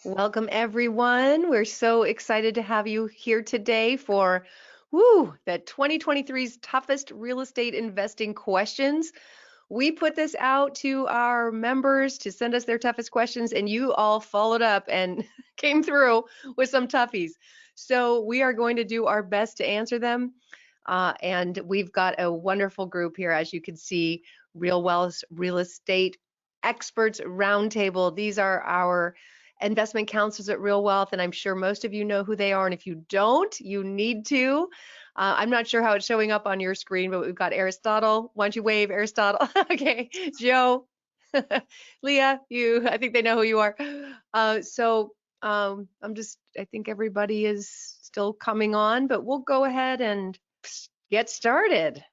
Welcome, everyone. We're so excited to have you here today for the 2023's toughest real estate investing questions. We put this out to our members to send us their toughest questions, and you all followed up and came through with some toughies. So we are going to do our best to answer them. And we've got a wonderful group here, as you can see, Real Wealth Real Estate Experts Roundtable. These are our investment counselors at Real Wealth, and I'm sure most of you know who they are. And if you don't, you need to. I'm not sure how it's showing up on your screen, but we've got Aristotle. Why don't you wave, Aristotle? Okay, Joe, Leah, I think they know who you are. I think everybody is still coming on, but we'll go ahead and get started.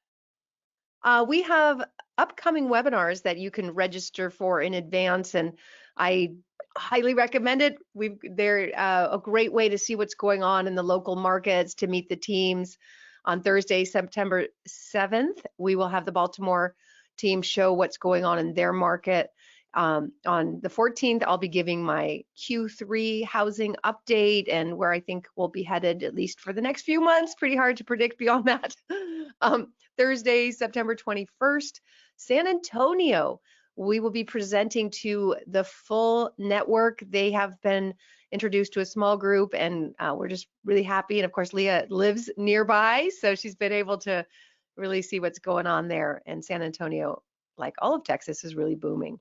We have upcoming webinars that you can register for in advance, and I highly recommend it. They're a great way to see what's going on in the local markets, to meet the teams. On Thursday, September 7th, we will have the Baltimore team show what's going on in their market. On the 14th, I'll be giving my Q3 housing update and where I think we'll be headed, at least for the next few months. Pretty hard to predict beyond that. Thursday, September 21st, San Antonio. We will be presenting to the full network. They have been introduced to a small group, and we're just really happy. And of course, Leah lives nearby, so she's been able to really see what's going on there. And San Antonio, like all of Texas, is really booming.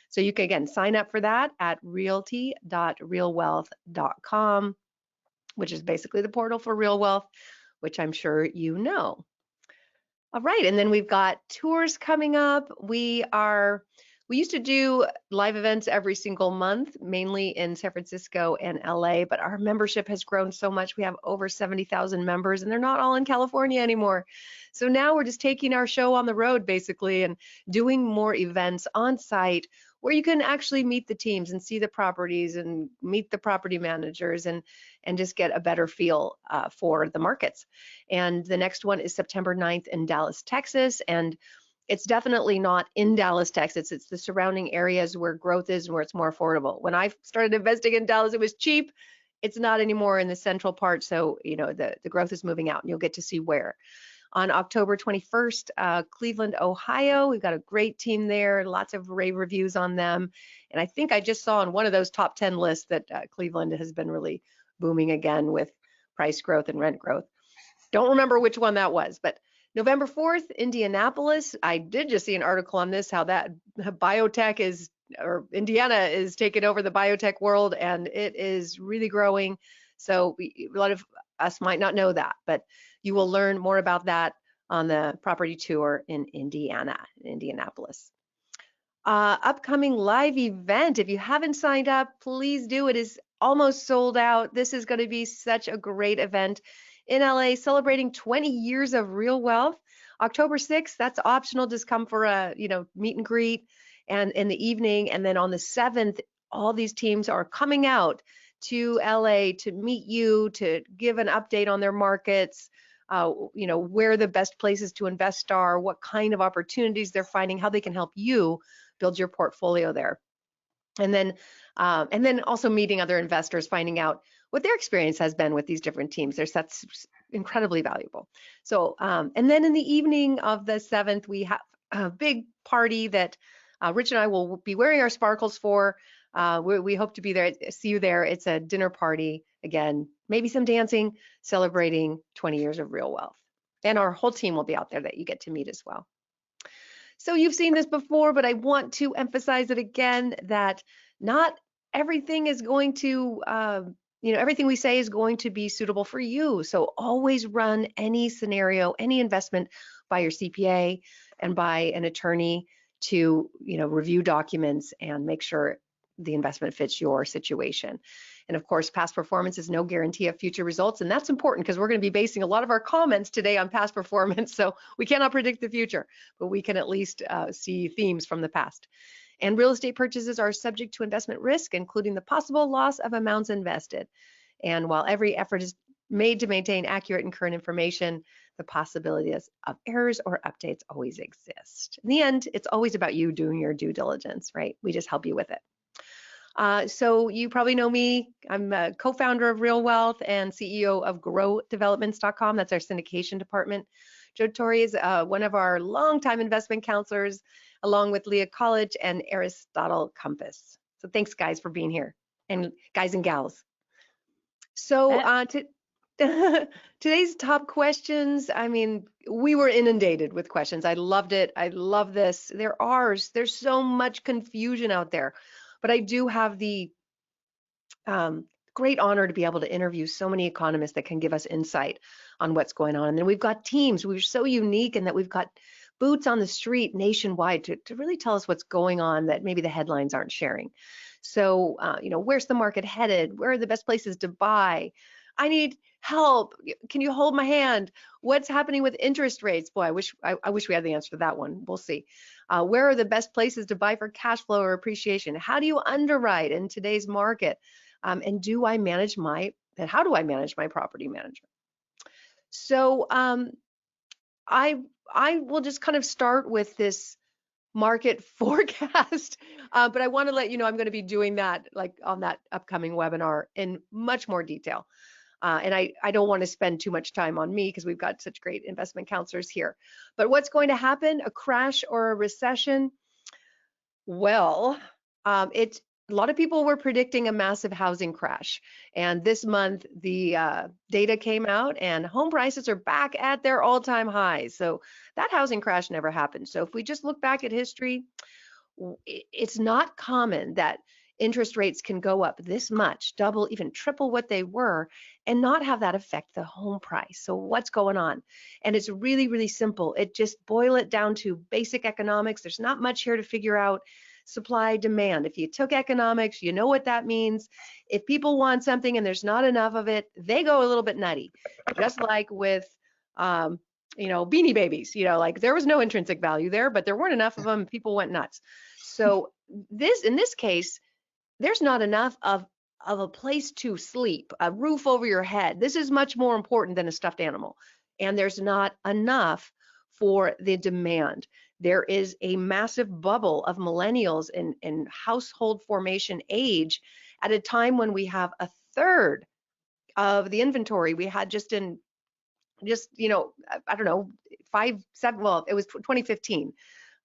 So you can, again, sign up for that at realty.realwealth.com, which is basically the portal for Real Wealth, which I'm sure you know. All right, and then we've got tours coming up. We used to do live events every single month, mainly in San Francisco and LA, but our membership has grown so much. We have over 70,000 members, and they're not all in California anymore. So now we're just taking our show on the road, basically, and doing more events on site where you can actually meet the teams and see the properties and meet the property managers and just get a better feel for the markets. And the next one is September 9th in Dallas, Texas. And it's definitely not in Dallas, Texas. It's the surrounding areas where growth is and where it's more affordable. When I started investing in Dallas, it was cheap. It's not anymore in the central part. So, the growth is moving out, and you'll get to see where. On October 21st, Cleveland, Ohio. We've got a great team there, lots of rave reviews on them. And I think I just saw on one of those top 10 lists that Cleveland has been really booming again with price growth and rent growth. Don't remember which one that was, but November 4th, Indianapolis. I did just see an article on this, how that biotech Indiana is taking over the biotech world, and it is really growing. So a lot of us might not know that, but you will learn more about that on the property tour in Indianapolis. Upcoming live event. If you haven't signed up, please do. It is almost sold out. This is going to be such a great event in LA, celebrating 20 years of Real Wealth. October 6th, that's optional. Just come for a meet and greet, and in the evening. And then on the 7th, all these teams are coming out to LA to meet you, to give an update on their markets, where the best places to invest are, what kind of opportunities they're finding, how they can help you build your portfolio there. And then also meeting other investors, finding out what their experience has been with these different teams. That's incredibly valuable. So, and then in the evening of the 7th, we have a big party that Rich and I will be wearing our sparkles for. We hope to be there, see you there. It's a dinner party, again, maybe some dancing, celebrating 20 years of Real Wealth. And our whole team will be out there that you get to meet as well. So you've seen this before, but I want to emphasize it again, that not everything is going to, everything we say is going to be suitable for you. So always run any scenario, any investment by your CPA and by an attorney to, review documents and make sure the investment fits your situation. And of course, past performance is no guarantee of future results. And that's important because we're going to be basing a lot of our comments today on past performance. So we cannot predict the future, but we can at least see themes from the past. And real estate purchases are subject to investment risk, including the possible loss of amounts invested. And while every effort is made to maintain accurate and current information, the possibilities of errors or updates always exist. In the end, it's always about you doing your due diligence, right? We just help you with it. So you probably know me. I'm a co-founder of RealWealth and CEO of growdevelopments.com. That's our syndication department. Joe Torrey is one of our longtime investment counselors, along with Leah College and Aristotle Compass. So thanks, guys, for being here, and guys and gals. So today's top questions, I mean, we were inundated with questions. I loved it. I love this. There's so much confusion out there, but I do have the great honor to be able to interview so many economists that can give us insight on what's going on. And then we've got teams. We're so unique in that we've got boots on the street nationwide to really tell us what's going on that maybe the headlines aren't sharing. So, where's the market headed? Where are the best places to buy? I need help. Can you hold my hand? What's happening with interest rates? Boy, I wish we had the answer to that one. We'll see. Where are the best places to buy for cash flow or appreciation? How do you underwrite in today's market? And how do I manage my property management? So I will just kind of start with this market forecast, but I want to let you know I'm going to be doing that like on that upcoming webinar in much more detail. And I don't want to spend too much time on me because we've got such great investment counselors here. But what's going to happen, a crash or a recession? Well, a lot of people were predicting a massive housing crash. And this month, the data came out and home prices are back at their all-time highs. So that housing crash never happened. So if we just look back at history, it's not common that interest rates can go up this much, double, even triple what they were, and not have that affect the home price. So what's going on? And it's really, really simple. It just boil it down to basic economics. There's not much here to figure out. Supply, demand. If you took economics, you know what that means. If people want something and there's not enough of it, they go a little bit nutty. Just like with, Beanie Babies, like there was no intrinsic value there, but there weren't enough of them. People went nuts. So in this case, there's not enough of a place to sleep, a roof over your head. This is much more important than a stuffed animal. And there's not enough for the demand. There is a massive bubble of millennials in household formation age at a time when we have a third of the inventory we had I don't know, 5, 7, well, it was 2015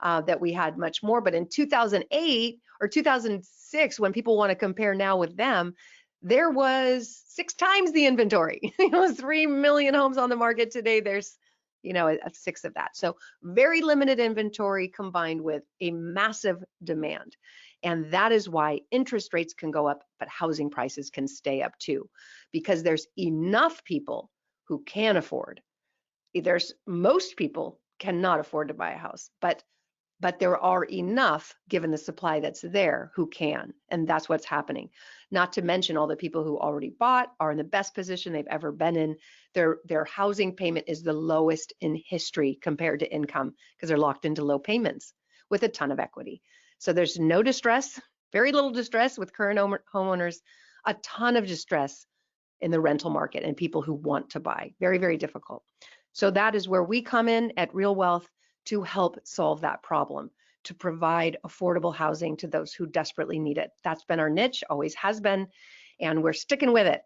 that we had much more, but in 2008 or 2006, when people want to compare now with them, there was 6 times the inventory. 3 million homes on the market today. There's a 6 of that. So very limited inventory combined with a massive demand. And that is why interest rates can go up, but housing prices can stay up too, because there's enough people who can afford. Most people cannot afford to buy a house, but there are enough, given the supply that's there, who can, and that's what's happening. Not to mention all the people who already bought are in the best position they've ever been in. Their housing payment is the lowest in history compared to income because they're locked into low payments with a ton of equity. So there's no distress, very little distress with current homeowners, a ton of distress in the rental market and people who want to buy. Very, very difficult. So that is where we come in at Real Wealth to help solve that problem, to provide affordable housing to those who desperately need it. That's been our niche, always has been, and we're sticking with it.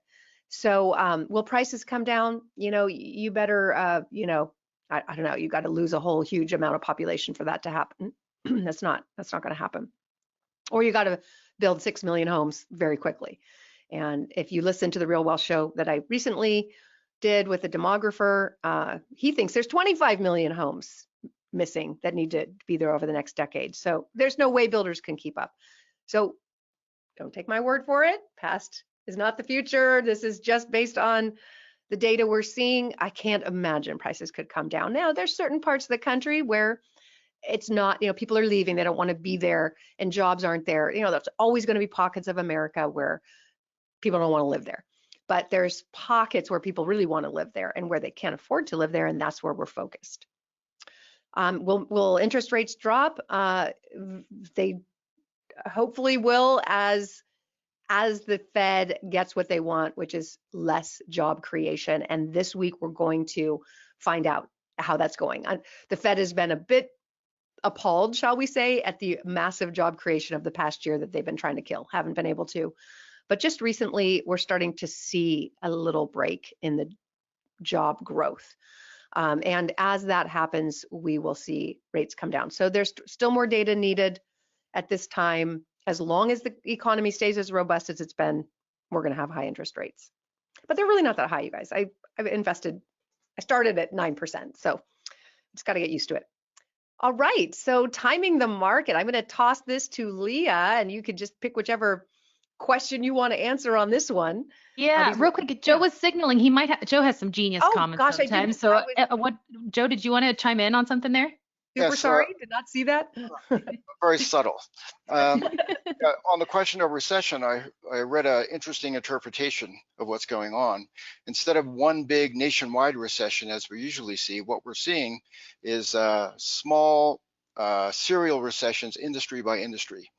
So will prices come down? You better, I don't know, you got to lose a whole huge amount of population for that to happen. That's not going to happen. Or you got to build 6 million homes very quickly. And if you listen to the Real Wealth show that I recently did with a demographer, he thinks there's 25 million homes missing that need to be there over the next decade. So there's no way builders can keep up. So don't take my word for it. Past is not the future. This is just based on the data we're seeing. I can't imagine prices could come down. Now, there's certain parts of the country where it's not, people are leaving, they don't want to be there, and jobs aren't there. There's always going to be pockets of America where people don't want to live there. But there's pockets where people really want to live there and where they can't afford to live there, and that's where we're focused. Will interest rates drop? They hopefully will as the Fed gets what they want, which is less job creation. And this week we're going to find out how that's going. The Fed has been a bit appalled, shall we say, at the massive job creation of the past year that they've been trying to kill, haven't been able to. But just recently, we're starting to see a little break in the job growth. And as that happens, we will see rates come down. So there's still more data needed at this time. As long as the economy stays as robust as it's been, we're going to have high interest rates. But they're really not that high, you guys. I started at 9%, so just got to get used to it. All right, so timing the market. I'm going to toss this to Leah, and you could just pick whichever question you want to answer on this one. Yeah, real quick, Joe was signaling he might have, Joe has some genius comments sometimes. So Joe, did you want to chime in on something there? Super sorry, did not see that. Very subtle. On the question of recession, I read an interesting interpretation of what's going on. Instead of one big nationwide recession, as we usually see, what we're seeing is small serial recessions, industry by industry.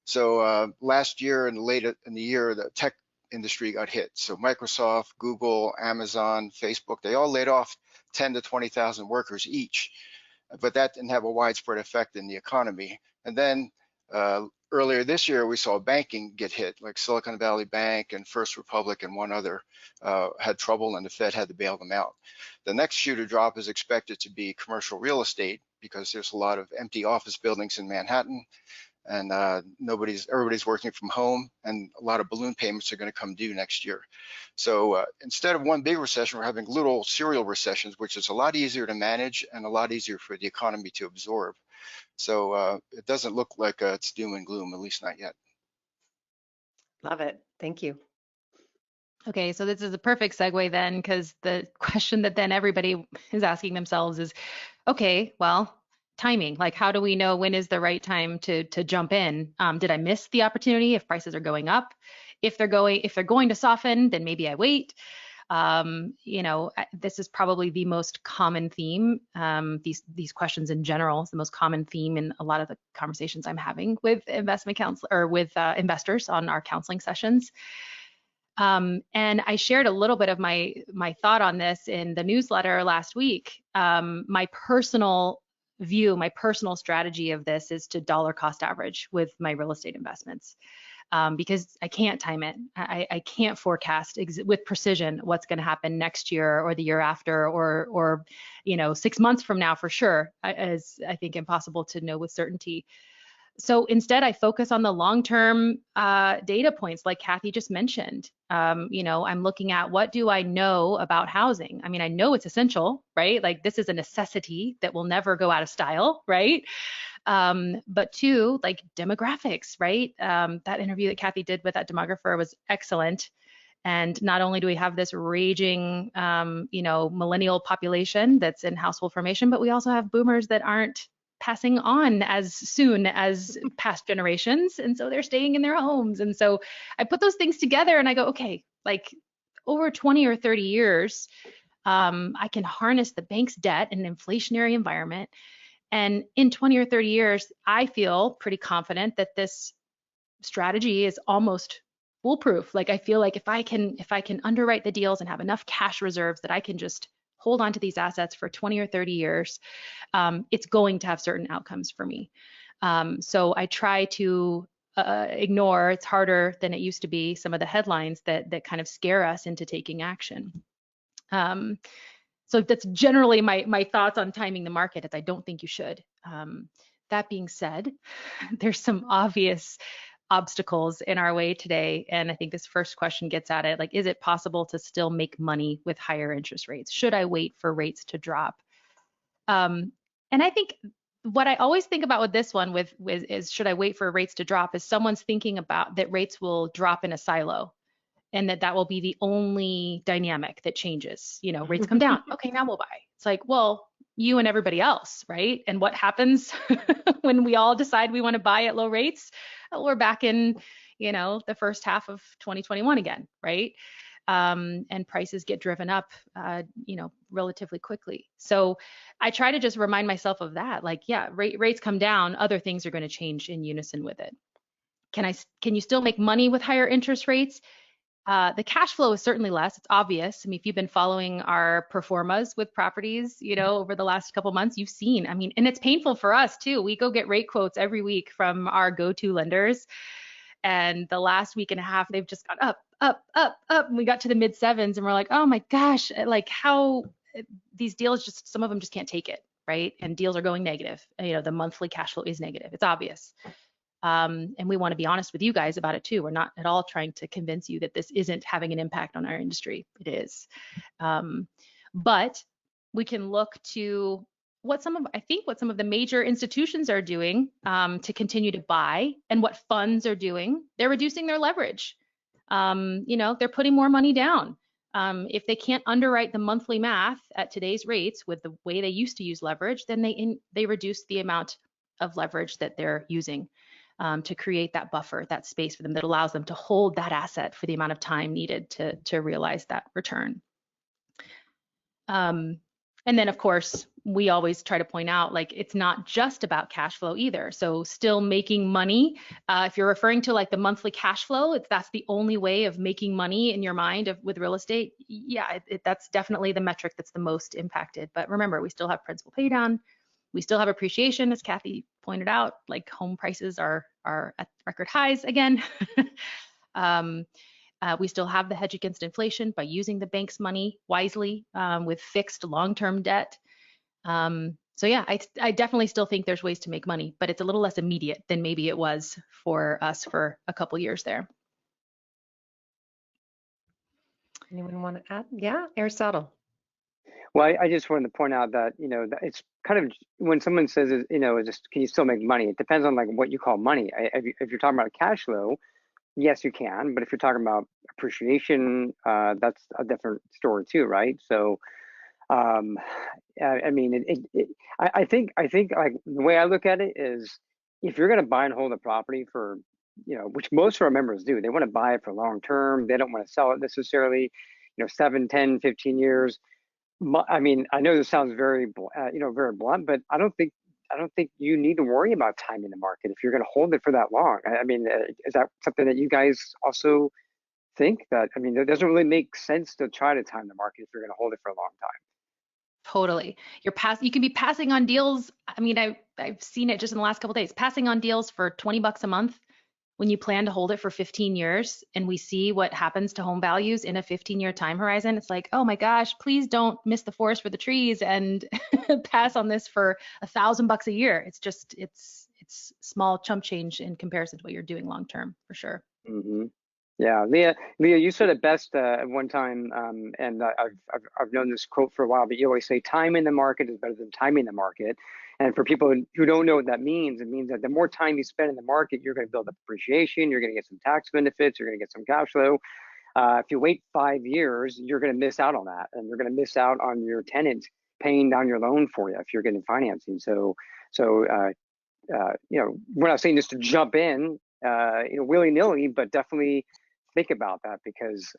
So last year and late in the year, the tech industry got hit. So Microsoft, Google, Amazon, Facebook, they all laid off 10 to 20,000 workers each. But that didn't have a widespread effect in the economy. And then earlier this year, we saw banking get hit, like Silicon Valley Bank and First Republic and one other had trouble, and the Fed had to bail them out. The next shoe to drop is expected to be commercial real estate, because there's a lot of empty office buildings in Manhattan, and everybody's working from home, and a lot of balloon payments are going to come due next year. So instead of one big recession, we're having little serial recessions, which is a lot easier to manage and a lot easier for the economy to absorb. So it doesn't look like it's doom and gloom, at least not yet. Love it. Thank you. Okay, so this is a perfect segue then, because the question that then everybody is asking themselves is, okay, well, timing, like how do we know when is the right time to jump in? Did I miss the opportunity if prices are going up? If they're going to soften, then maybe I wait. This is probably the most common theme. These questions in general is the most common theme in a lot of the conversations I'm having with investment counsel or with investors on our counseling sessions. And I shared a little bit of my thought on this in the newsletter last week. My personal view, my personal strategy of this is to dollar cost average with my real estate investments, because I can't time it. I can't forecast with precision what's going to happen next year or the year after, or 6 months from now for sure, as I think impossible to know with certainty. So instead, I focus on the long-term data points, like Kathy just mentioned. I'm looking at, what do I know about housing? I mean, I know it's essential, right? Like, this is a necessity that will never go out of style, right? But two, like demographics, right? That interview that Kathy did with that demographer was excellent. And not only do we have this raging, millennial population that's in household formation, but we also have boomers that aren't passing on as soon as past generations, and so they're staying in their homes. And so I put those things together and I go, okay, like over 20 or 30 years, I can harness the bank's debt in an inflationary environment. And in 20 or 30 years, I feel pretty confident that this strategy is almost foolproof. Like, I feel like if I can underwrite the deals and have enough cash reserves that I can just hold on to these assets for 20 or 30 years, it's going to have certain outcomes for me. So I try to ignore, it's harder than it used to be, some of the headlines that kind of scare us into taking action. So that's generally my thoughts on timing the market, is I don't think you should. That being said, there's some obvious obstacles in our way today. And I think this first question gets at it, like, is it possible to still make money with higher interest rates? Should I wait for rates to drop? And I think what I always think about with this one is, should I wait for rates to drop, is someone's thinking about that rates will drop in a silo, and that will be the only dynamic that changes. Rates come down. Okay, now we'll buy. It's like, well, you and everybody else, right? And what happens when we all decide we want to buy at low rates? We're back in, the first half of 2021 again, right? And prices get driven up, relatively quickly. So I try to just remind myself of that. Like, yeah, rates come down, other things are going to change in unison with it. Can you still make money with higher interest rates? The cash flow is certainly less. It's obvious. I mean, if you've been following our performas with properties, over the last couple months, you've seen, and it's painful for us too. We go get rate quotes every week from our go-to lenders. And the last week and a half, they've just gone up, up, up, up. And we got to the mid sevens and we're like, oh my gosh, like how these deals some of them just can't take it, right? And deals are going negative. The monthly cash flow is negative. It's obvious. And we want to be honest with you guys about it too. We're not at all trying to convince you that this isn't having an impact on our industry. It is. But we can look to what some of the major institutions are doing to continue to buy, and what funds are doing. They're reducing their leverage. They're putting more money down. If they can't underwrite the monthly math at today's rates with the way they used to use leverage, then they reduce the amount of leverage that they're using to create that buffer, that space for them that allows them to hold that asset for the amount of time needed to realize that return. And then, of course, we always try to point out, like, it's not just about cash flow either. So still making money. If you're referring to like the monthly cash flow, that's the only way of making money in your mind with real estate. Yeah, that's definitely the metric that's the most impacted. But remember, we still have principal pay down. We still have appreciation, as Kathy pointed out, like home prices are at record highs again. We still have the hedge against inflation by using the bank's money wisely with fixed long-term debt. So yeah, I definitely still think there's ways to make money, but it's a little less immediate than maybe it was for us for a couple years there. Anyone want to add? Yeah, Aristotle. Well, I just wanted to point out that, that it's kind of, when someone says, just can you still make money? It depends on like what you call money. If you're talking about cash flow, yes, you can. But if you're talking about appreciation, that's a different story too, right? So, I think like the way I look at it is, if you're going to buy and hold a property for, which most of our members do, they want to buy it for long term. They don't want to sell it necessarily, 7, 10, 15 years. I know this sounds very, very blunt, but I don't think you need to worry about timing the market if you're going to hold it for that long. Is that something that you guys also think? That, it doesn't really make sense to try to time the market if you're going to hold it for a long time. Totally. You can be passing on deals. I've seen it just in the last couple of days, passing on deals for $20 a month when you plan to hold it for 15 years, and we see what happens to home values in a 15-year time horizon. It's like, oh my gosh, please don't miss the forest for the trees and pass on this for $1,000 a year. It's small chump change in comparison to what you're doing long term, for sure. Mm-hmm. Yeah, Leah, you said it best at one time, and I've known this quote for a while, but you always say time in the market is better than timing the market. And for people who don't know what that means, it means that the more time you spend in the market, you're going to build up appreciation, you're going to get some tax benefits, you're going to get some cash flow. If you wait 5 years, you're going to miss out on that, and you're going to miss out on your tenant paying down your loan for you if you're getting financing. So we're not saying just to jump in, willy-nilly, but definitely think about that, because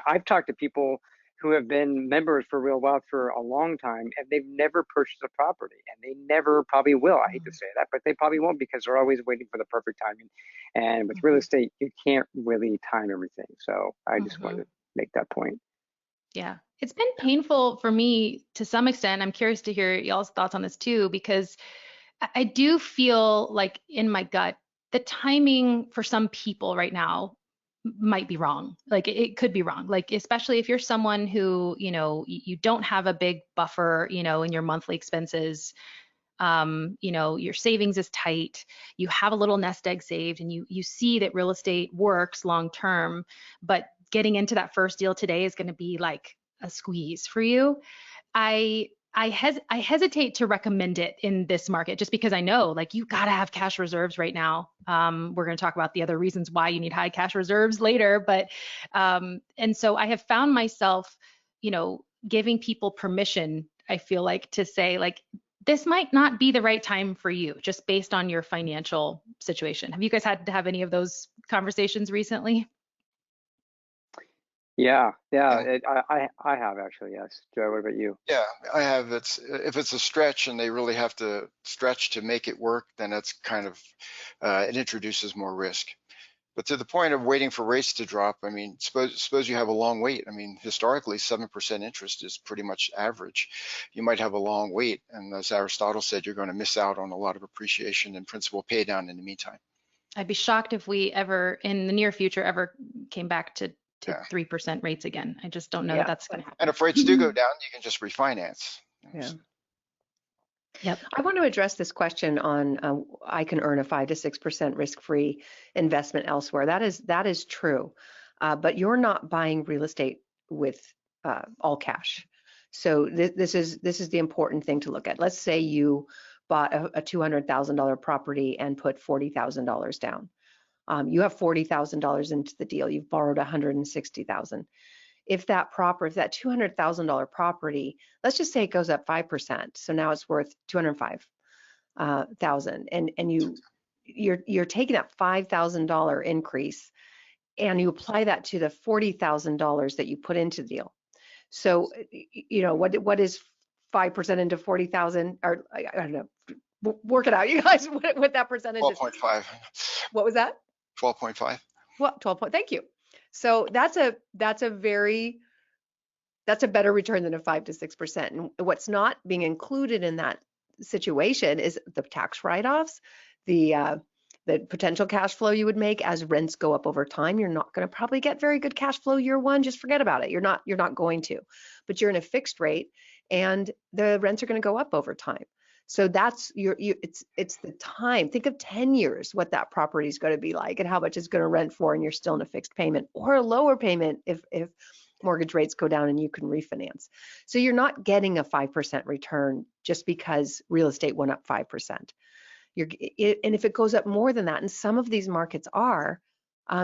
I've talked to people who have been members for RealWealth for a long time, and they've never purchased a property, and they never probably will. I hate to say that, but they probably won't, because they're always waiting for the perfect timing. And with real estate, you can't really time everything. So I just wanted to make that point. Yeah, it's been painful for me to some extent. I'm curious to hear y'all's thoughts on this too, because I do feel like in my gut, the timing for some people right now might be wrong. Like it could be wrong. Like, especially if you're someone who, you don't have a big buffer, in your monthly expenses, your savings is tight, you have a little nest egg saved, and you see that real estate works long term, but getting into that first deal today is going to be like a squeeze for you. I hesitate to recommend it in this market, just because I know, like, you got to have cash reserves right now. We're going to talk about the other reasons why you need high cash reserves later, but and so I have found myself, giving people permission, I feel like, to say, like, this might not be the right time for you, just based on your financial situation. Have you guys had to have any of those conversations recently? Yeah. I have actually, yes. Joe, what about you? Yeah, I have. If it's a stretch and they really have to stretch to make it work, then it's kind of it introduces more risk. But to the point of waiting for rates to drop, I mean, suppose you have a long wait. I mean, historically, 7% interest is pretty much average. You might have a long wait, and as Aristotle said, you're going to miss out on a lot of appreciation and principal pay down in the meantime. I'd be shocked if we ever, in the near future, ever came back to 3% rates again. I just don't know that that's going to happen. And if rates do go down, you can just refinance. Yeah. Yep. I want to address this question on I can earn a 5 to 6% risk-free investment elsewhere. That is true, but you're not buying real estate with all cash. So this is the important thing to look at. Let's say you bought a $200,000 property and put $40,000 down. You have $40,000 into the deal. You've borrowed $160,000. If that $200,000 property, let's just say it goes up 5%, so now it's worth $205,000, and you're taking that $5,000 increase and you apply that to the $40,000 that you put into the deal. So what is 5% into 40,000? Or I don't know. Work it out, you guys. What that percentage is? 12.5. What was that? 12.5. Well, 12 point. Thank you. So that's a better return than a 5 to 6%. And what's not being included in that situation is the tax write-offs, the potential cash flow you would make as rents go up over time. You're not going to probably get very good cash flow year one. Just forget about it. You're not going to. But you're in a fixed rate, and the rents are going to go up over time. So that's it's the time. Think of 10 years, what that property is going to be like and how much it's going to rent for, and you're still in a fixed payment or a lower payment if mortgage rates go down and you can refinance. So you're not getting a 5% return just because real estate went up 5%. And if it goes up more than that, and some of these markets are,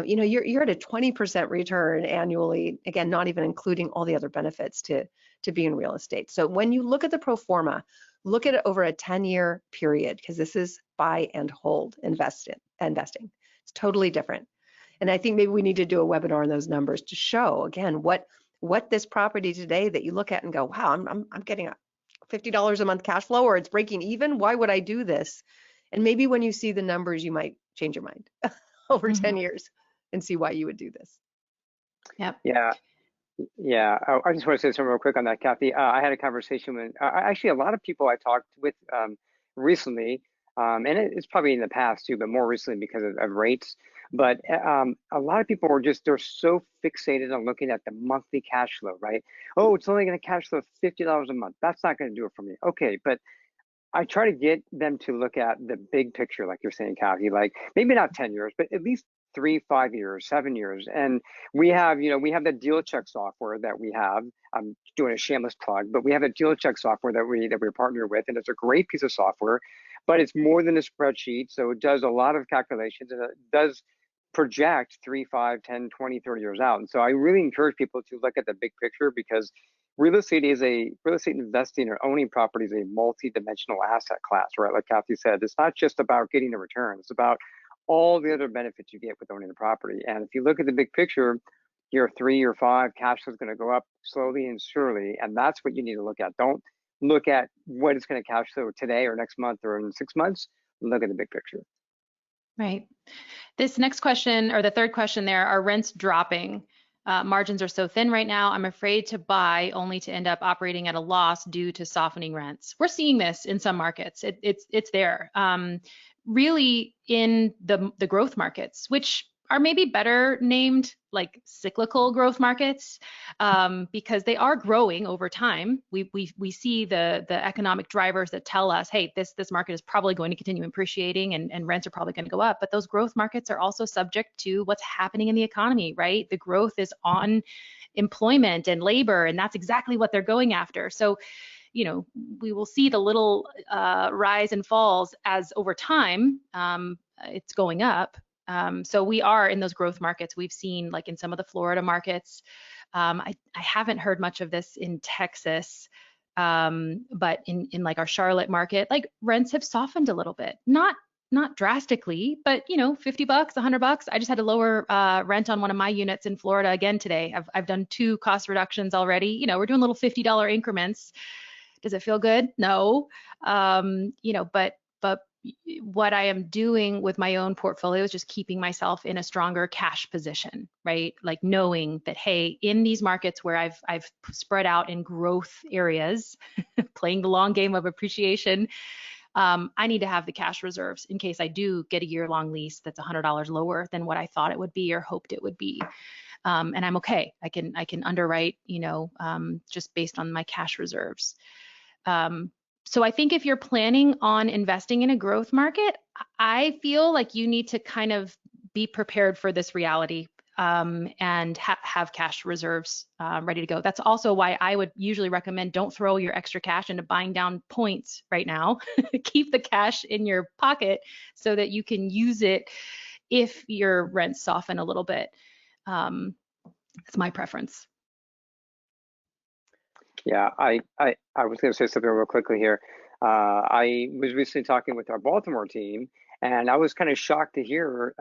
you're at a 20% return annually, again, not even including all the other benefits to be in real estate. So when you look at the pro forma, look at it over a 10-year period, because this is buy and hold investing. It's totally different. And I think maybe we need to do a webinar on those numbers to show, again, what this property today that you look at and go, wow, I'm getting a $50 a month cash flow, or it's breaking even. Why would I do this? And maybe when you see the numbers, you might change your mind over 10 years and see why you would do this. Yep. Yeah, I just want to say something real quick on that, Kathy. I had a conversation with actually a lot of people I talked with recently, and it's probably in the past too, but more recently because of rates. But a lot of people they're so fixated on looking at the monthly cash flow, right? Oh, it's only going to cash flow $50 a month. That's not going to do it for me. Okay, but I try to get them to look at the big picture, like you're saying, Kathy, like maybe not 10 years, but at least 3, 5 years, 7 years. And we have the deal check software that we have. I'm doing a shameless plug, but we have a deal check software that we're partnered with, and it's a great piece of software, but it's more than a spreadsheet. So it does a lot of calculations, and it does project 3, 5, 10, 20, 30 years out. And so I really encourage people to look at the big picture, because real estate investing or owning property is a multi-dimensional asset class, right? Like Kathy said, it's not just about getting a return. It's about all the other benefits you get with owning a property. And if you look at the big picture, year 3, year 5, cash flow is going to go up slowly and surely. And that's what you need to look at. Don't look at what it's going to cash flow today or next month or in 6 months. Look at the big picture. Right. This next question, or the third question there, are rents dropping? Margins are so thin right now. I'm afraid to buy only to end up operating at a loss due to softening rents. We're seeing this in some markets. It's there. Really in the growth markets, which are maybe better named like cyclical growth markets, because they are growing over time. We see the economic drivers that tell us, hey, this market is probably going to continue appreciating and rents are probably going to go up. But those growth markets are also subject to what's happening in the economy, right? The growth is on employment and labor, and that's exactly what they're going after. So, we will see the little rise and falls as over time it's going up. So we are in those growth markets. We've seen, like in some of the Florida markets, I haven't heard much of this in Texas, but in like our Charlotte market, like rents have softened a little bit, not drastically, but $50, $100. I just had to lower rent on one of my units in Florida again today. I've done 2 cost reductions already. We're doing little $50 increments. Does it feel good? No. But what I am doing with my own portfolio is just keeping myself in a stronger cash position, right? Like knowing that, hey, in these markets where I've spread out in growth areas, playing the long game of appreciation, I need to have the cash reserves in case I do get a year-long lease that's $100 lower than what I thought it would be or hoped it would be. And I'm okay. I can underwrite, just based on my cash reserves. So I think if you're planning on investing in a growth market, I feel like you need to kind of be prepared for this reality, and have cash reserves ready to go. That's also why I would usually recommend don't throw your extra cash into buying down points right now. Keep the cash in your pocket so that you can use it if your rents soften a little bit. That's my preference. Yeah, I was going to say something real quickly here. I was recently talking with our Baltimore team, and I was kind of shocked to hear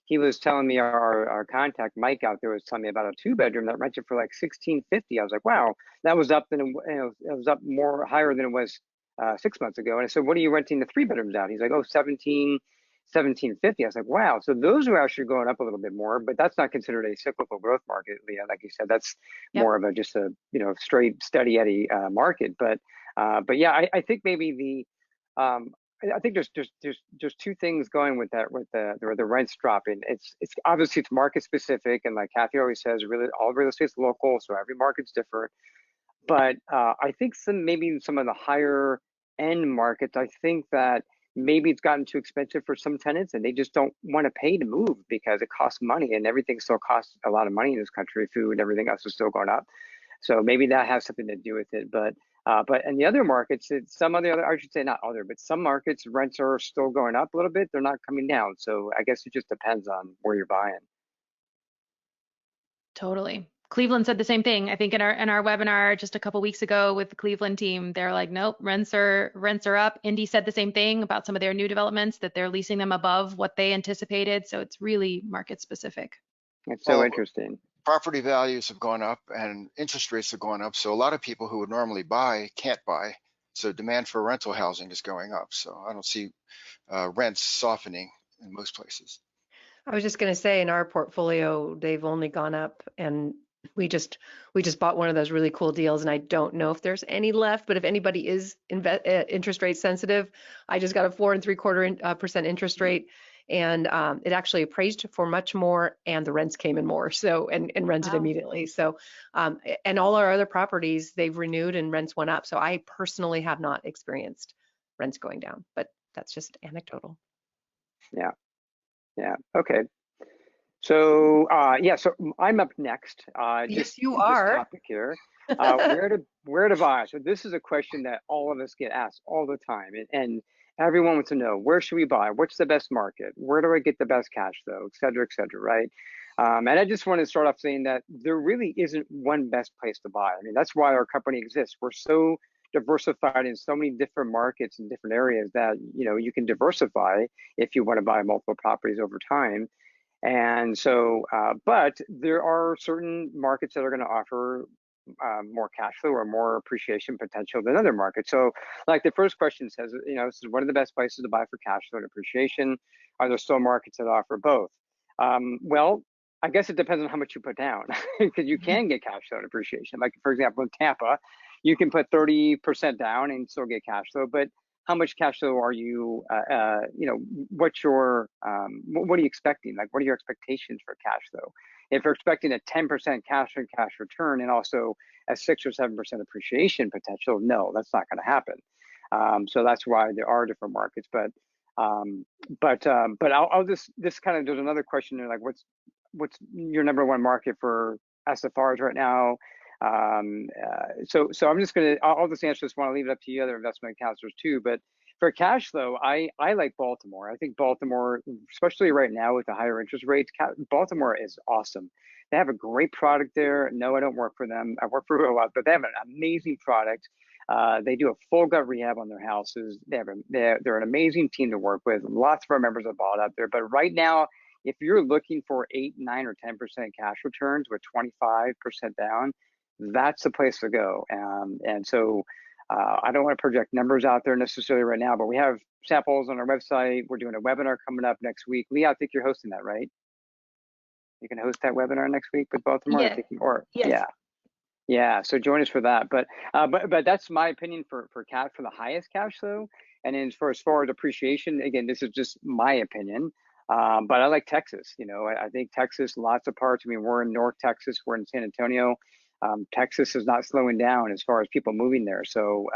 he was telling me our contact Mike out there was telling me about a 2-bedroom that rented for like $1,650. I was like, wow, that was up than it was up more higher than it was 6 months ago. And I said, what are you renting the 3-bedrooms out? He's like, oh, $1,750. I was like, wow. So those are actually going up a little bit more, but that's not considered a cyclical growth market, Leah. Like you said, that's more of a just a straight steady Eddie market. But yeah, I think maybe I think there's two things going with that, with the rents dropping. It's obviously it's market specific, and like Kathy always says, really all real estate's local, so every market's different. But I think maybe some of the higher end markets, I think that maybe it's gotten too expensive for some tenants, and they just don't want to pay to move because it costs money, and everything still costs a lot of money in this country. Food and everything else is still going up. So maybe that has something to do with it. But in the other markets, some of the other, I should say not other, but some markets rents are still going up a little bit. They're not coming down. So I guess it just depends on where you're buying. Totally. Cleveland said the same thing. I think in our webinar just a couple weeks ago with the Cleveland team, they're like, nope, rents are up. Indy said the same thing about some of their new developments, that they're leasing them above what they anticipated. So it's really market specific. It's so interesting. Property values have gone up and interest rates have gone up. So a lot of people who would normally buy can't buy. So demand for rental housing is going up. So I don't see rents softening in most places. I was just going to say, in our portfolio, they've only gone up, and we just bought one of those really cool deals, and I don't know if there's any left, but if anybody is interest rate sensitive, I just got a 4.75% interest rate, and it actually appraised for much more, and the rents came in more, so and rented immediately. So and all our other properties, they've renewed and rents went up. So I personally have not experienced rents going down, but that's just anecdotal. Yeah. Yeah. Okay. So yeah. So I'm up next. Yes, you are. This topic here. Where to buy? So this is a question that all of us get asked all the time, and everyone wants to know, where should we buy? What's the best market? Where do I get the best cash flow? Et cetera, right? And I just want to start off saying that there really isn't one best place to buy. I mean, that's why our company exists. We're so diversified in so many different markets and different areas that you can diversify if you want to buy multiple properties over time. And so, but there are certain markets that are going to offer more cash flow or more appreciation potential than other markets. So, like the first question says, this is one of the best places to buy for cash flow and appreciation. Are there still markets that offer both? Well, I guess it depends on how much you put down, because you can get cash flow and appreciation. Like, for example, in Tampa, you can put 30% down and still get cash flow, but how much cash flow are you, what are you expecting? Like, what are your expectations for cash flow? If you're expecting a 10% cash on cash return and also a 6 or 7% appreciation potential, no, that's not going to happen. So that's why there are different markets. But I'll this kind of, there's another question there, like what's your number one market for SFRs right now? So I'm just I'll just answer this one. I'll leave it up to you other investment counselors too. But for cash flow, I like Baltimore. I think Baltimore, especially right now with the higher interest rates, Baltimore is awesome. They have a great product there. No, I don't work for them. I work for RealWealth, but they have an amazing product. They do a full gut rehab on their houses. They're an amazing team to work with. Lots of our members have bought up there. But right now, if you're looking for 8, 9, or 10% cash returns with 25% down, that's the place to go. And so I don't want to project numbers out there necessarily right now, but we have samples on our website. We're doing a webinar coming up next week. Leah, I think you're hosting that, right? You can host that webinar next week with Baltimore. Yeah. Yes. Yeah. So join us for that. But that's my opinion for the highest cash flow. And then as far as appreciation, again, this is just my opinion. But I like Texas. I think Texas, lots of parts. I mean, we're in North Texas. We're in San Antonio. Texas is not slowing down as far as people moving there. So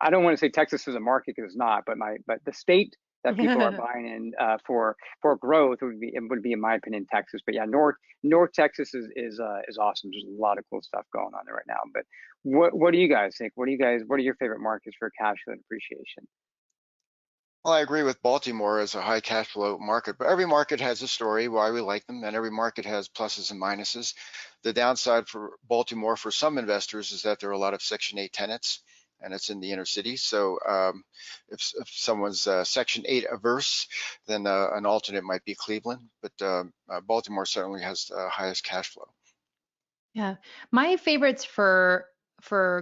I don't want to say Texas is a market because it's not, but the state that people are buying in for growth would be in my opinion Texas. But yeah, North Texas is awesome. There's a lot of cool stuff going on there right now. But what do you guys think? What are your favorite markets for cash flow and appreciation? Well, I agree with Baltimore as a high cash flow market, but every market has a story why we like them, and every market has pluses and minuses. The downside for Baltimore for some investors is that there are a lot of Section 8 tenants, and it's in the inner city. So if someone's Section 8 averse, then an alternate might be Cleveland, but Baltimore certainly has the highest cash flow. Yeah, my favorites for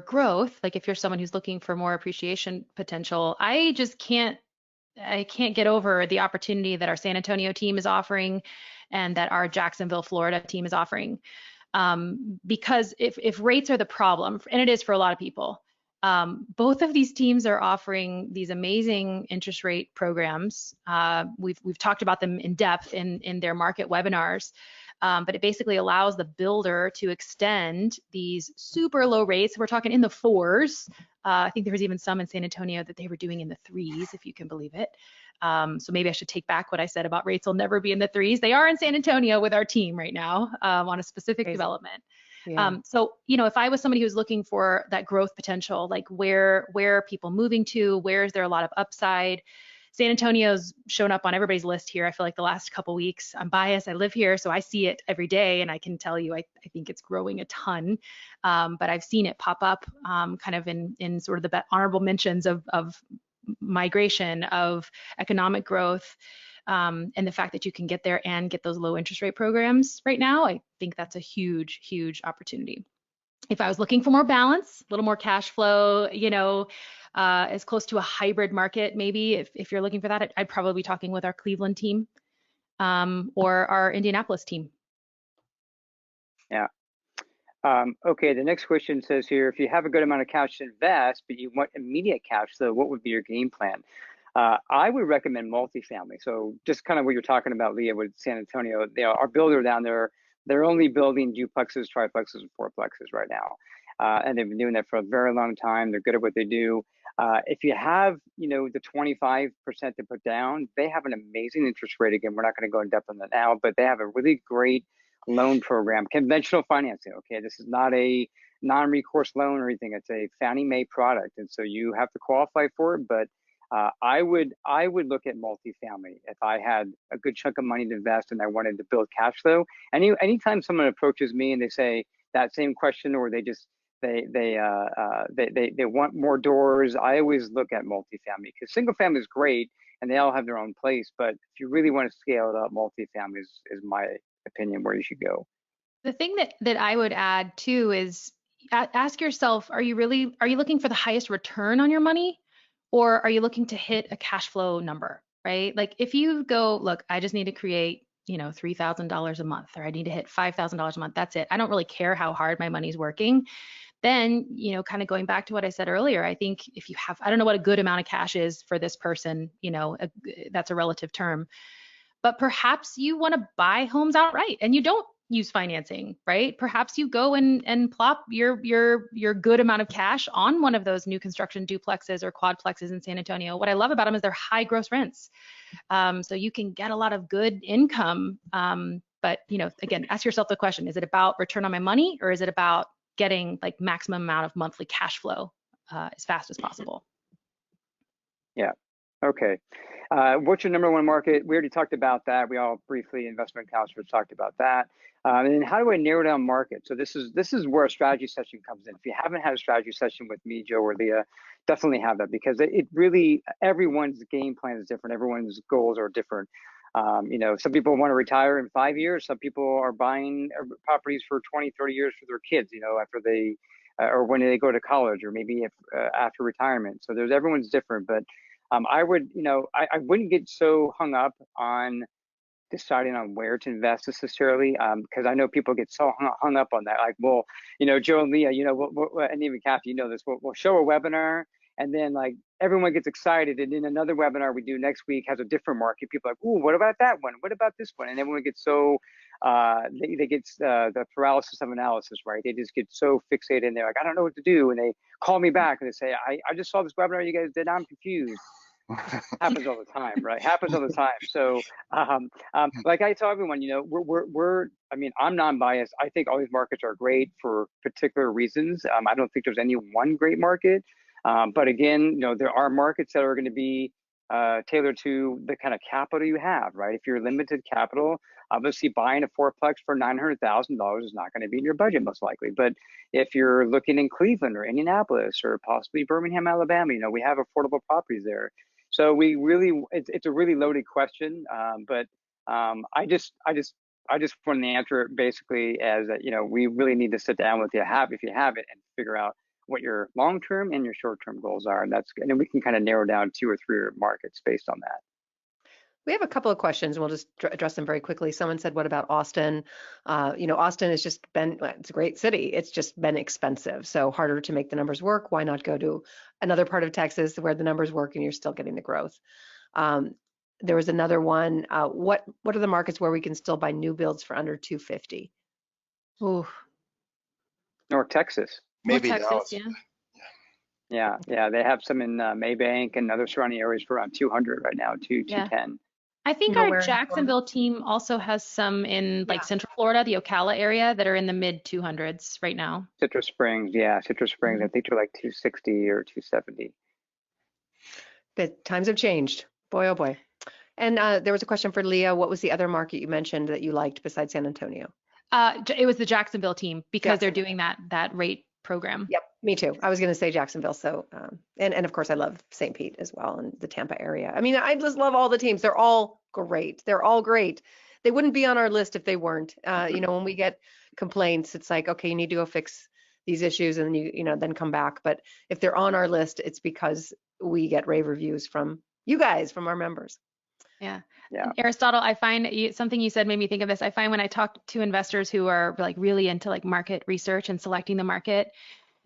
growth, like if you're someone who's looking for more appreciation potential, I can't get over the opportunity that our San Antonio team is offering and that our Jacksonville, Florida team is offering. Because if rates are the problem, and it is for a lot of people, both of these teams are offering these amazing interest rate programs. We've talked about them in depth in their market webinars. But it basically allows the builder to extend these super low rates. We're talking in the 4s. I think there was even some in San Antonio that they were doing in the 3s, if you can believe it. So maybe I should take back what I said about rates will never be in the 3s. They are in San Antonio with our team right now on a specific development. Yeah. So, if I was somebody who's looking for that growth potential, like where are people moving to? Where is there a lot of upside? San Antonio's shown up on everybody's list here. I feel like the last couple weeks. I'm biased. I live here, so I see it every day, and I can tell you, I think it's growing a ton. But I've seen it pop up kind of in sort of the honorable mentions of migration, of economic growth, and the fact that you can get there and get those low interest rate programs right now. I think that's a huge, huge opportunity. If I was looking for more balance, a little more cash flow, as close to a hybrid market, maybe if you're looking for that, I'd probably be talking with our Cleveland team or our Indianapolis team. Yeah. Okay, the next question says here, if you have a good amount of cash to invest, but you want immediate cash flow, what would be your game plan? I would recommend multifamily. So just kind of what you're talking about, Leah, with San Antonio, our builder down there, they're only building duplexes, triplexes, and fourplexes right now. And they've been doing that for a very long time. They're good at what they do. If you have, the 25% to put down, they have an amazing interest rate. Again, we're not going to go in depth on that now, but they have a really great loan program, conventional financing. Okay, this is not a non-recourse loan or anything. It's a Fannie Mae product, and so you have to qualify for it. But I would look at multifamily if I had a good chunk of money to invest and I wanted to build cash flow. Anytime someone approaches me and they say that same question, or they just they want more doors, I always look at multifamily, because single family is great and they all have their own place. But if you really want to scale it up, multifamily is my opinion where you should go. The thing that I would add too is ask yourself, are you looking for the highest return on your money, or are you looking to hit a cash flow number, right? Like if you go, look, I just need to create, $3,000 a month, or I need to hit $5,000 a month. That's it. I don't really care how hard my money's working. Then, kind of going back to what I said earlier, I think if you have, I don't know what a good amount of cash is for this person, that's a relative term, but perhaps you want to buy homes outright and you don't use financing, right? Perhaps you go and plop your good amount of cash on one of those new construction duplexes or quadplexes in San Antonio. What I love about them is they're high gross rents. So you can get a lot of good income. But, again, ask yourself the question, is it about return on my money, or is it about getting like maximum amount of monthly cash flow as fast as possible? Yeah. Okay. What's your number one market? We already talked about that. We all briefly, investment counselors, talked about that. And then how do I narrow down market? So this is where a strategy session comes in. If you haven't had a strategy session with me, Joe, or Leah, definitely have that, because it really, everyone's game plan is different. Everyone's goals are different. Some people want to retire in 5 years. Some people are buying properties for 20, 30 years for their kids, after they or when they go to college, or maybe if after retirement. So everyone's different, but I would, I wouldn't get so hung up on deciding on where to invest necessarily, because I know people get so hung up on that. Like, well, Joe and Leah, and even Kathy, this. We'll show a webinar, and then like everyone gets excited, and then another webinar we do next week has a different market. People are like, ooh, what about that one? What about this one? And everyone gets so they get the paralysis of analysis, right? They just get so fixated, and they're like, I don't know what to do, and they call me back and they say, I just saw this webinar you guys did. I'm confused. Happens all the time, right? Happens all the time. So, like I tell everyone, I mean, I'm non-biased. I think all these markets are great for particular reasons. I don't think there's any one great market. But again, there are markets that are going to be tailored to the kind of capital you have, right? If you're limited capital, obviously buying a fourplex for $900,000 is not going to be in your budget most likely. But if you're looking in Cleveland or Indianapolis or possibly Birmingham, Alabama, we have affordable properties there. So it's a really loaded question, but I just want to answer it basically as that, we really need to sit down with you, if you have it, and figure out what your long-term and your short-term goals are, and then we can kind of narrow down 2 or 3 markets based on that. We have a couple of questions. We'll just address them very quickly. Someone said, what about Austin? Austin has just been, it's a great city. It's just been expensive. So harder to make the numbers work. Why not go to another part of Texas where the numbers work and you're still getting the growth? There was another one. What are the markets where we can still buy new builds for under 250? Ooh. North Texas. Maybe Texas, Dallas. yeah. Yeah. They have some in Maybank and other surrounding areas for around 200 right now, 210. I think Nowhere our in Jacksonville team also has some in like Central Florida, the Ocala area, that are in the mid 200s right now. Citrus Springs, I think they're like 260 or 270. But times have changed. Boy, oh boy. And there was a question for Leah. What was the other market you mentioned that you liked besides San Antonio? It was the Jacksonville team because they're doing that rate program. Yep, me too. I was going to say Jacksonville. So, and of course I love St. Pete as well, and the Tampa area. I mean, I just love all the teams. They're all great. They're all great. They wouldn't be on our list if they weren't. When we get complaints, it's like, okay, you need to go fix these issues and then then come back. But if they're on our list, it's because we get rave reviews from you guys, from our members. Yeah. Aristotle, I find something you said made me think of this. I find when I talk to investors who are like really into like market research and selecting the market,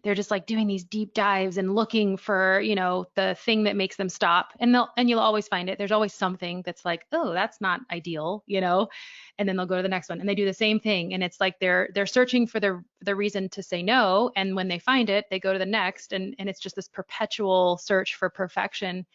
they're just like doing these deep dives and looking for, the thing that makes them stop. And you'll always find it. There's always something that's like, oh, that's not ideal, and then they'll go to the next one and they do the same thing. And it's like they're searching for the reason to say no. And when they find it, they go to the next. And it's just this perpetual search for perfection.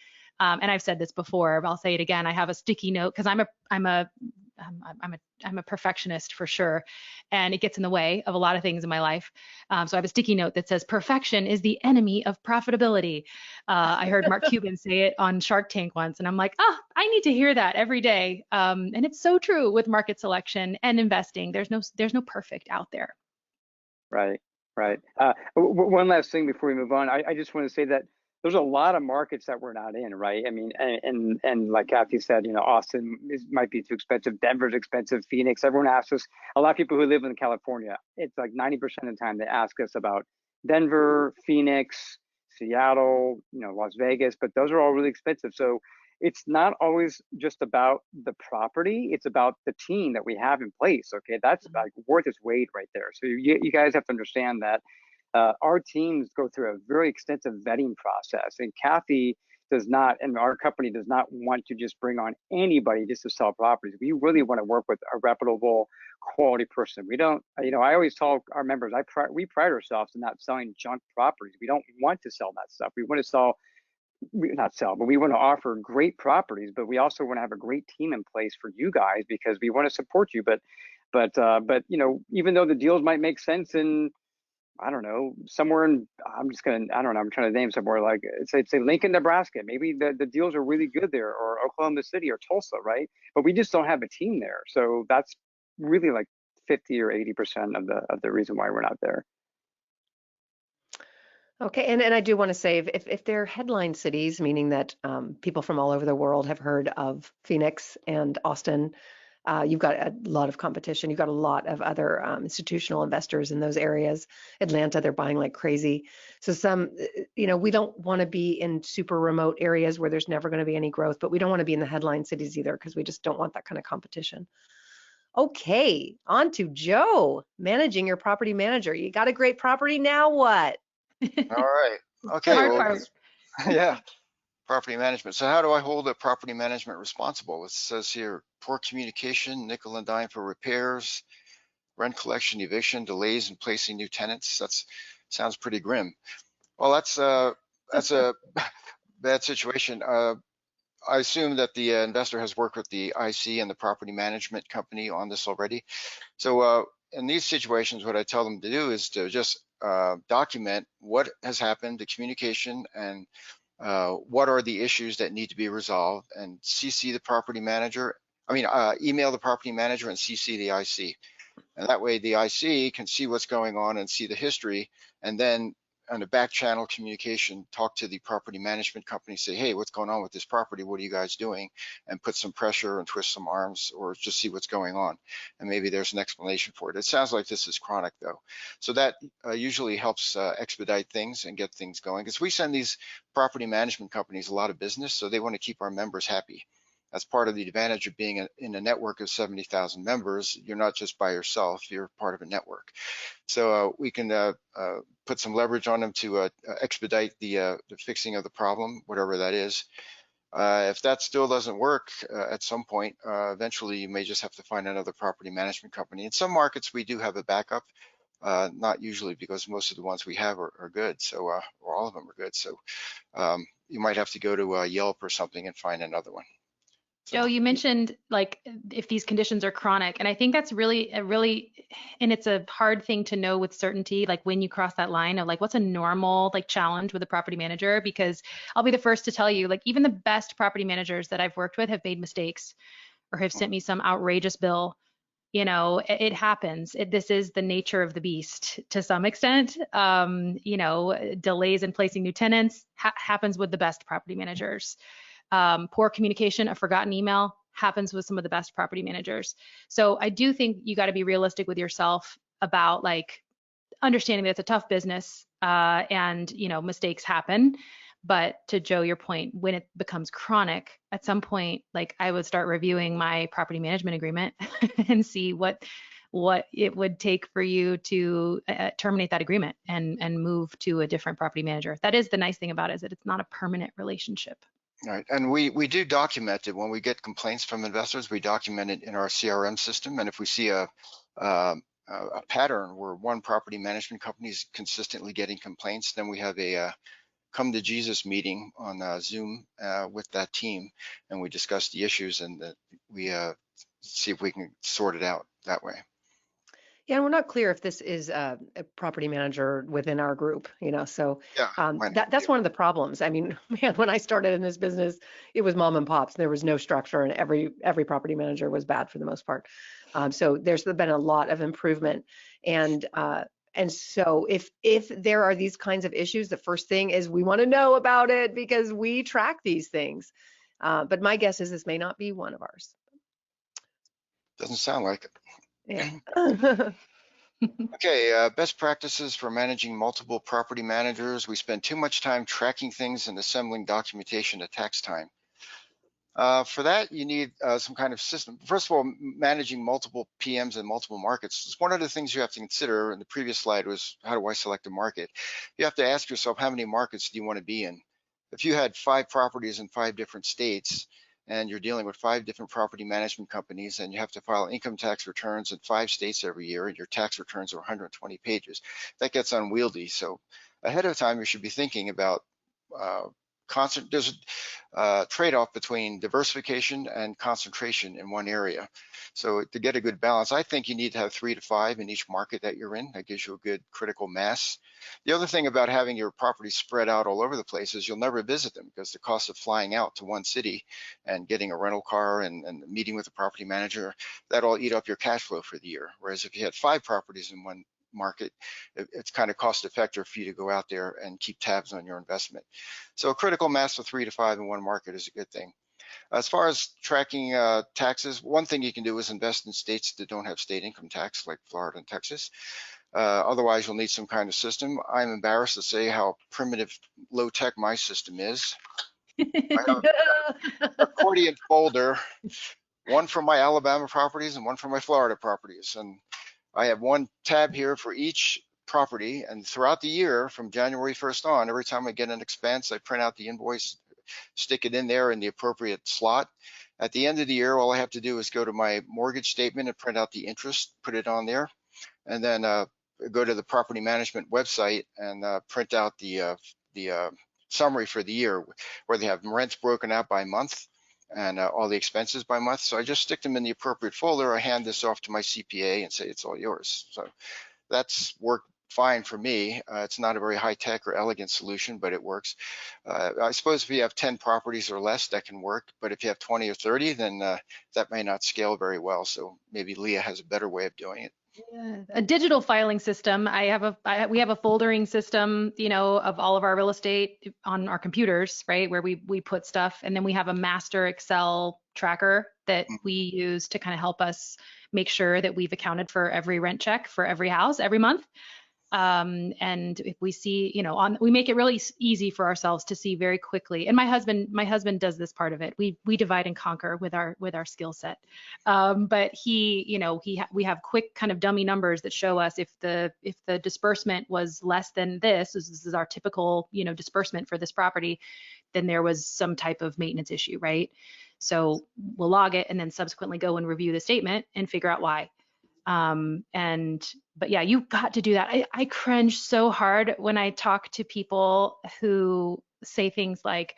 And I've said this before, but I'll say it again. I have a sticky note because I'm a perfectionist for sure, and it gets in the way of a lot of things in my life. So I have a sticky note that says perfection is the enemy of profitability. I heard Mark Cuban say it on Shark Tank once, and I'm like, I need to hear that every day. And it's so true with market selection and investing. There's no perfect out there. Right. One last thing before we move on, I just want to say that there's a lot of markets that we're not in, right? I mean, and like Kathy said, Austin might be too expensive. Denver's expensive. Phoenix. Everyone asks us. A lot of people who live in California, it's like 90% of the time they ask us about Denver, Phoenix, Seattle, Las Vegas. But those are all really expensive. So it's not always just about the property. It's about the team that we have in place. Okay, that's like worth its weight right there. So you guys have to understand that. Our teams go through a very extensive vetting process, and Kathy does not, and our company does not want to just bring on anybody just to sell properties. We really want to work with a reputable, quality person. We don't, I always tell our members, we pride ourselves in not selling junk properties. We don't want to sell that stuff. We want to but we want to offer great properties, but we also want to have a great team in place for you guys because we want to support you. But even though the deals might make sense in, I don't know, somewhere in, I'm trying to name somewhere like, say Lincoln, Nebraska. Maybe the deals are really good there, or Oklahoma City or Tulsa, right? But we just don't have a team there. So that's really like 50 or 80% of the reason why we're not there. Okay, and I do want to say, if they're headline cities, meaning that people from all over the world have heard of Phoenix and Austin, you've got a lot of competition. You've got a lot of other institutional investors in those areas. Atlanta, they're buying like crazy. So some, we don't want to be in super remote areas where there's never going to be any growth, but we don't want to be in the headline cities either because we just don't want that kind of competition. Okay, on to Joe, managing your property manager. You got a great property, now what? All right. Okay. Hard Well, part. yeah. Property management. So how do I hold a property management responsible? It says here, poor communication, nickel and dime for repairs, rent collection, eviction, delays in placing new tenants. That's sounds pretty grim. Well, that's a bad situation. I assume that the investor has worked with the IC and the property management company on this already. So in these situations, what I tell them to do is to just document what has happened, the communication, and what are the issues that need to be resolved, and CC the property manager. Email the property manager and CC the IC. And that way the IC can see what's going on and see the history, and then on a back channel communication, talk to the property management company, say, hey, what's going on with this property? What are you guys doing? And put some pressure and twist some arms, or just see what's going on. And maybe there's an explanation for it. It sounds like this is chronic though. So that usually helps expedite things and get things going, because we send these property management companies a lot of business, so they want to keep our members happy. That's part of the advantage of being in a network of 70,000 members. You're not just by yourself, you're part of a network. So we can put some leverage on them to expedite the fixing of the problem, whatever that is. If that still doesn't work at some point, eventually you may just have to find another property management company. In some markets, we do have a backup, not usually, because most of the ones we have are good. So, or all of them are good. So you might have to go to Yelp or something and find another one. Joe, you mentioned like if these conditions are chronic, and I think that's really, and it's a hard thing to know with certainty, like when you cross that line of like what's a normal like challenge with a property manager, because I'll be the first to tell you, like even the best property managers that I've worked with have made mistakes or have sent me some outrageous bill. It happens. This is the nature of the beast to some extent. Delays in placing new tenants happens with the best property managers. Poor communication, a forgotten email happens with some of the best property managers. So I do think you got to be realistic with yourself about like understanding that it's a tough business and mistakes happen. But to Joe, your point, when it becomes chronic, at some point, like I would start reviewing my property management agreement and see what it would take for you to terminate that agreement and move to a different property manager. That is the nice thing about it, is that it's not a permanent relationship. Right, and we do document it when we get complaints from investors. We document it in our CRM system, and if we see a pattern where one property management company is consistently getting complaints, then we have a come to Jesus meeting on Zoom with that team, and we discuss the issues, and we see if we can sort it out that way. Yeah, and we're not clear if this is a property manager within our group, so Yeah, that's one of the problems. I mean, man, when I started in this business, it was mom and pops. There was no structure, and every property manager was bad for the most part. So there's been a lot of improvement, and so if there are these kinds of issues, the first thing is we want to know about it because we track these things. But my guess is this may not be one of ours. Doesn't sound like it. Yeah. Okay, best practices for managing multiple property managers. We spend too much time tracking things and assembling documentation at tax time. For that, you need some kind of system. First of all, managing multiple PMs in multiple markets is one of the things you have to consider. And the previous slide was, how do I select a market? You have to ask yourself, how many markets do you want to be in? If you had 5 properties in 5 different states, and you're dealing with 5 different property management companies, and you have to file income tax returns in 5 states every year, and your tax returns are 120 pages, that gets unwieldy. So ahead of time, you should be thinking about there's a trade-off between diversification and concentration in one area. So to get a good balance, I think you need to have 3 to 5 in each market that you're in. That gives you a good critical mass. The other thing about having your properties spread out all over the place is you'll never visit them, because the cost of flying out to one city and getting a rental car and meeting with a property manager, that'll eat up your cash flow for the year. Whereas if you had 5 properties in one market, it's kind of cost effective for you to go out there and keep tabs on your investment. So a critical mass of 3 to 5 in one market is a good thing. As far as tracking taxes, one thing you can do is invest in states that don't have state income tax, like Florida and Texas. Otherwise, you'll need some kind of system. I'm embarrassed to say how primitive, low-tech my system is. I have an accordion folder, one for my Alabama properties and one for my Florida properties. And I have one tab here for each property. And throughout the year, from January 1st on, every time I get an expense, I print out the invoice, stick it in there in the appropriate slot. At the end of the year, all I have to do is go to my mortgage statement and print out the interest, put it on there, and then go to the property management website and print out the summary for the year, where they have rents broken out by month and all the expenses by month. So I just stick them in the appropriate folder. I hand this off to my CPA and say it's all yours. So that's worked fine for me. It's not a very high-tech or elegant solution, but it works. I suppose if you have 10 properties or less, that can work. But if you have 20 or 30, then that may not scale very well. So maybe Leah has a better way of doing it. Yeah, a digital filing system. we have a foldering system, of all of our real estate on our computers, right? Where we put stuff, and then we have a master Excel tracker that we use to kind of help us make sure that we've accounted for every rent check for every house every month. And if we see, we make it really easy for ourselves to see very quickly. And my husband does this part of it. We divide and conquer with our skill set. But we have quick kind of dummy numbers that show us if the disbursement was less than this is our typical, disbursement for this property, then there was some type of maintenance issue, right? So we'll log it and then subsequently go and review the statement and figure out why. But yeah, you've got to do that. I cringe so hard when I talk to people who say things like,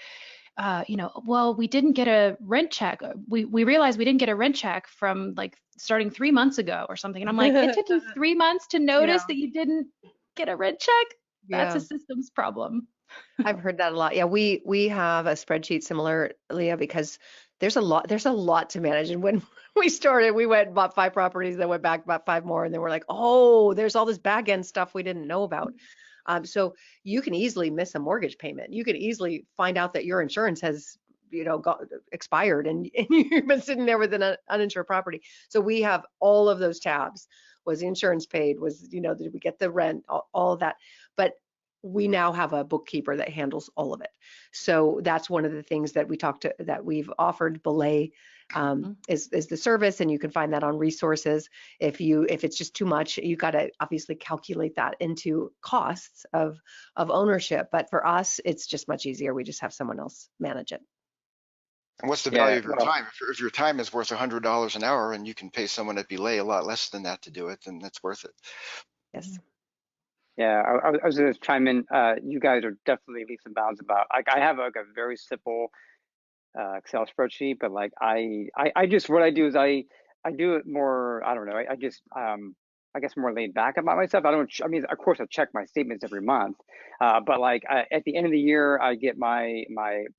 well, we didn't get a rent check. We realized we didn't get a rent check from like starting 3 months ago or something. And I'm like, it took you 3 months to notice that you didn't get a rent check? That's a systems problem. I've heard that a lot. Yeah, we have a spreadsheet similar, Leah, because there's a lot to manage. And when we started, we went and bought 5 properties, then went back, bought 5 more, and then we're like, oh, there's all this back end stuff we didn't know about. So you can easily miss a mortgage payment. You can easily find out that your insurance has, expired, and you've been sitting there with an uninsured property. So we have all of those tabs. Was the insurance paid? Did we get the rent? All of that. But we now have a bookkeeper that handles all of it. So that's one of the things that we've offered. Belay is the service, and you can find that on resources. If it's just too much, you got to obviously calculate that into costs of ownership. But for us, it's just much easier. We just have someone else manage it. And what's the value of your time? If your time is worth $100 an hour and you can pay someone at Belay a lot less than that to do it, then that's worth it. Yes. Yeah, I was going to chime in. You guys are definitely leaps and bounds about. I have like a very simple Excel spreadsheet, but like I just, what I do is I do it more. I don't know. I just I guess more laid back about myself. I mean, of course, I check my statements every month, but like at the end of the year, I get my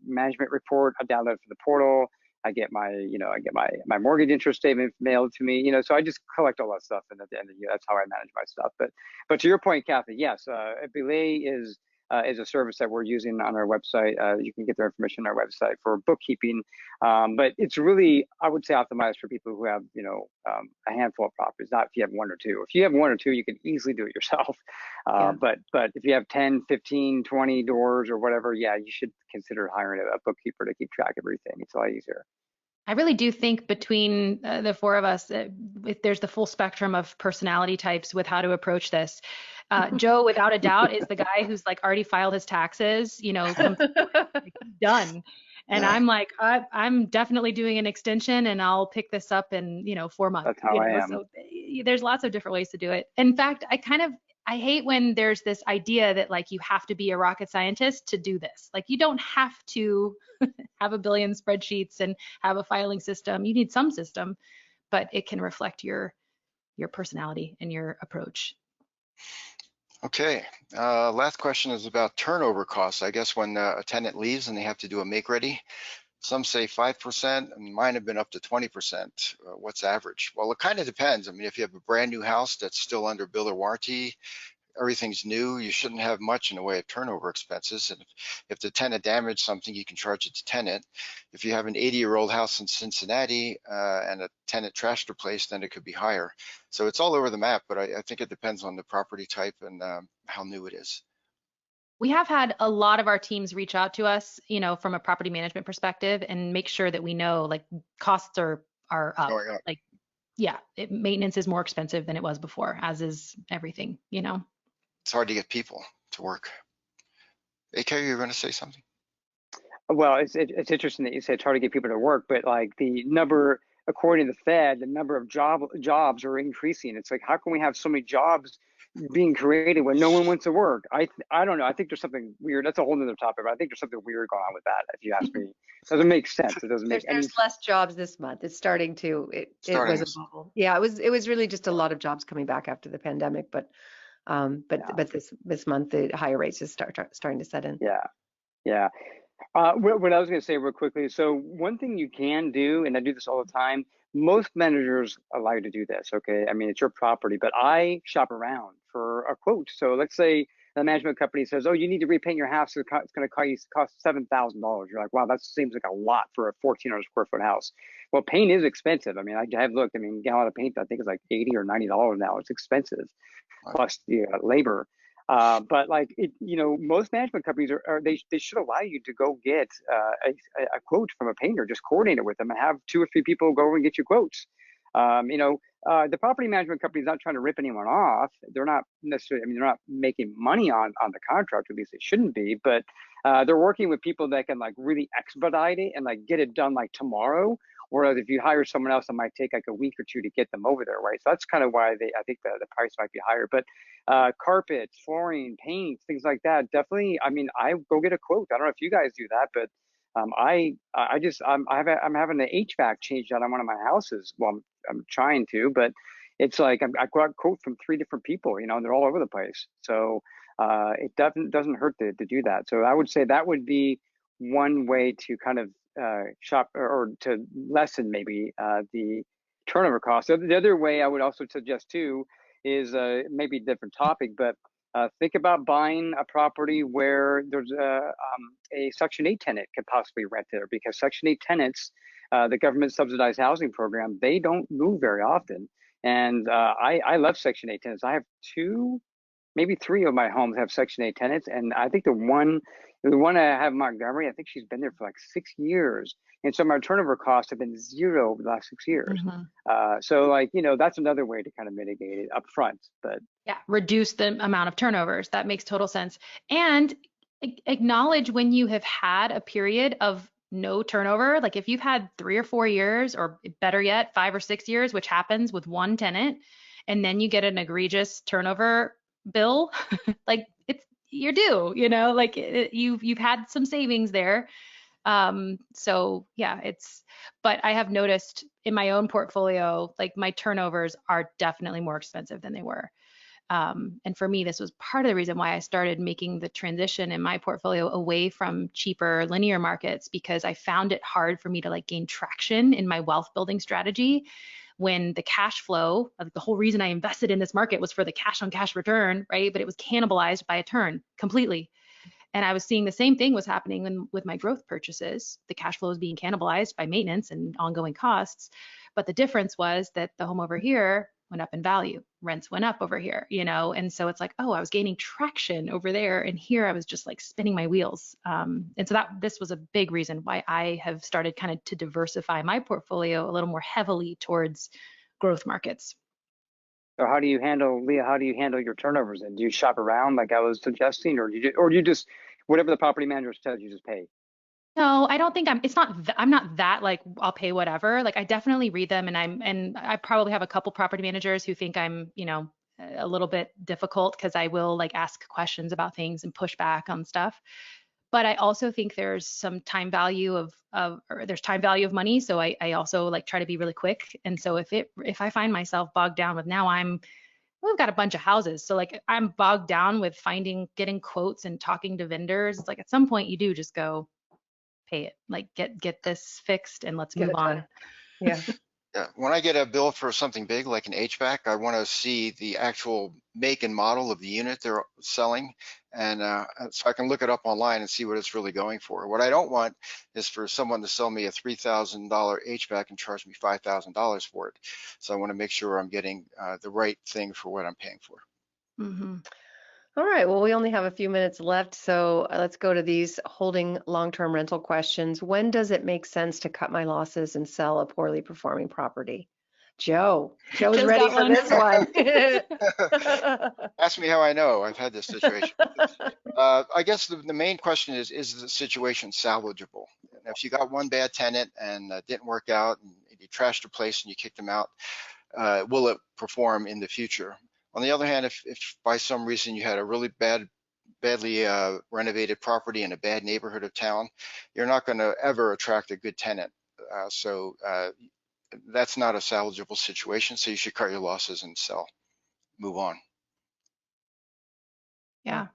management report. I download from the portal. I get my mortgage interest statement mailed to me, so I just collect all that stuff, and at the end of the year, that's how I manage my stuff. But to your point, Kathy, yes, Belay is a service that we're using on our website. You can get their information on our website for bookkeeping, but it's really, I would say, optimized for people who have, a handful of properties, not if you have 1 or 2. If you have 1 or 2, you can easily do it yourself. But if you have 10, 15, 20 doors or whatever, yeah, you should consider hiring a bookkeeper to keep track of everything. It's a lot easier. I really do think between the 4 of us, there's the full spectrum of personality types with how to approach this. Joe, without a doubt, is the guy who's like already filed his taxes, done. And I'm like, I'm definitely doing an extension, and I'll pick this up in, 4 months. That's how I am. So there's lots of different ways to do it. In fact, I hate when there's this idea that like you have to be a rocket scientist to do this. Like you don't have to have a billion spreadsheets and have a filing system. You need some system, but it can reflect your personality and your approach. Okay, last question is about turnover costs. I guess when a tenant leaves and they have to do a make ready, some say 5%, and mine have been up to 20%. What's average? Well, it kind of depends. I mean, if you have a brand new house that's still under builder warranty, everything's new, you shouldn't have much in the way of turnover expenses. And if the tenant damaged something, you can charge it to tenant. If you have an 80-year-old house in Cincinnati and a tenant trashed the place, then it could be higher. So it's all over the map, but I think it depends on the property type and how new it is. We have had a lot of our teams reach out to us, from a property management perspective and make sure that we know like costs are up. Going up. Like, yeah, maintenance is more expensive than it was before, as is everything, It's hard to get people to work. AK, you're going to say something? Well, it's interesting that you say it's hard to get people to work, but like the number, according to the Fed, the number of jobs are increasing. It's like, how can we have so many jobs being created when no one wants to work? I don't know. I think there's something weird. That's a whole nother topic, but I think there's something weird going on with that. If you ask me, it doesn't make sense. It doesn't make any There's less jobs this month. It's starting to. It was a bubble. Yeah, it was really just a lot of jobs coming back after the pandemic, but this month the higher rates is starting to set in. Yeah. What I was going to say real quickly. So one thing you can do, and I do this all the time, most managers allow you to do this. Okay. I mean, it's your property, but I shop around for a quote. So let's say the management company says, oh, you need to repaint your house. It's going to cost $7,000. You're like, wow, that seems like a lot for a 1,400 square foot house. Well, paint is expensive. I mean, I have looked. I mean, a gallon of paint, I think is like $80 or $90 now. It's expensive, plus the labor. But like most management companies they should allow you to go get a quote from a painter, just coordinate it with them and have 2 or 3 people go and get you quotes. The property management company is not trying to rip anyone off. They're not necessarily, they're not making money on the contract, at least they shouldn't be, but they're working with people that can like really expedite it and like get it done like tomorrow. Whereas if you hire someone else, it might take like a week or 2 to get them over there, right? So that's kind of why I think the price might be higher. But carpets, flooring, paint, things like that, definitely. I mean, I go get a quote. I don't know if you guys do that, but I'm having the HVAC changed out on one of my houses. Well, I'm trying to, but it's like I got a quote from 3 different people, and they're all over the place. So it doesn't hurt to do that. So I would say that would be one way to kind of shop or to lessen maybe the turnover costs. So the other way I would also suggest too is maybe a different topic, but think about buying a property where there's a Section 8 tenant could possibly rent there, because Section 8 tenants, the government subsidized housing program, they don't move very often. And I love Section 8 tenants. I have 2, maybe 3 of my homes have Section 8 tenants, and I think the one I have in Montgomery, I think she's been there for like 6 years. And so my turnover costs have been 0 over the last 6 years. Mm-hmm. So like, that's another way to kind of mitigate it up front. But yeah, reduce the amount of turnovers. That makes total sense. And acknowledge when you have had a period of no turnover. Like if you've had 3 or 4 years, or better yet, 5 or 6 years, which happens with one tenant, and then you get an egregious turnover bill, like you're due, like you've had some savings there. So yeah, but I have noticed in my own portfolio, like my turnovers are definitely more expensive than they were. And for me, this was part of the reason why I started making the transition in my portfolio away from cheaper linear markets, because I found it hard for me to like gain traction in my wealth building strategy when the cash flow, the whole reason I invested in this market was for the cash on cash return, right? But it was cannibalized by a turn completely. And I was seeing the same thing was happening with my growth purchases. The cash flow was being cannibalized by maintenance and ongoing costs. But the difference was that the home over here went up in value. Rents went up over here, and so it's like, oh, I was gaining traction over there, and here I was just like spinning my wheels. And so this was a big reason why I have started kind of to diversify my portfolio a little more heavily towards growth markets. So how do you handle, Leah, how do you handle your turnovers? And do you shop around like I was suggesting, or do you just whatever the property manager says, you just pay? No, I don't think I'm not that like I'll pay whatever. Like I definitely read them, and I probably have a couple property managers who think I'm, a little bit difficult because I will like ask questions about things and push back on stuff. But I also think there's some time value or there's time value of money. So I also like try to be really quick. And so if I find myself bogged down with we've got a bunch of houses. So like I'm bogged down with getting quotes and talking to vendors. It's like at some point you do just go, pay it, like get this fixed and let's move on. Yeah. Yeah, when I get a bill for something big like an HVAC, I want to see the actual make and model of the unit they're selling, and so I can look it up online and see what it's really going for. What I don't want is for someone to sell me a $3,000 HVAC and charge me $5,000 for it. So I want to make sure I'm getting the right thing for what I'm paying for. Mm-hmm. All right, well, we only have a few minutes left, so let's go to these holding long-term rental questions. When does it make sense to cut my losses and sell a poorly performing property? Joe's Joe's ready got for one. this one. Ask me how I know. I've had this situation. I guess the main question is the situation salvageable? And if you got one bad tenant and didn't work out, and you trashed the place and you kicked them out, will it perform in the future? On the other hand, if by some reason you had a really badly renovated property in a bad neighborhood of town, you're not going to ever attract a good tenant. So that's not a salvageable situation. So you should cut your losses and sell, move on. Yeah.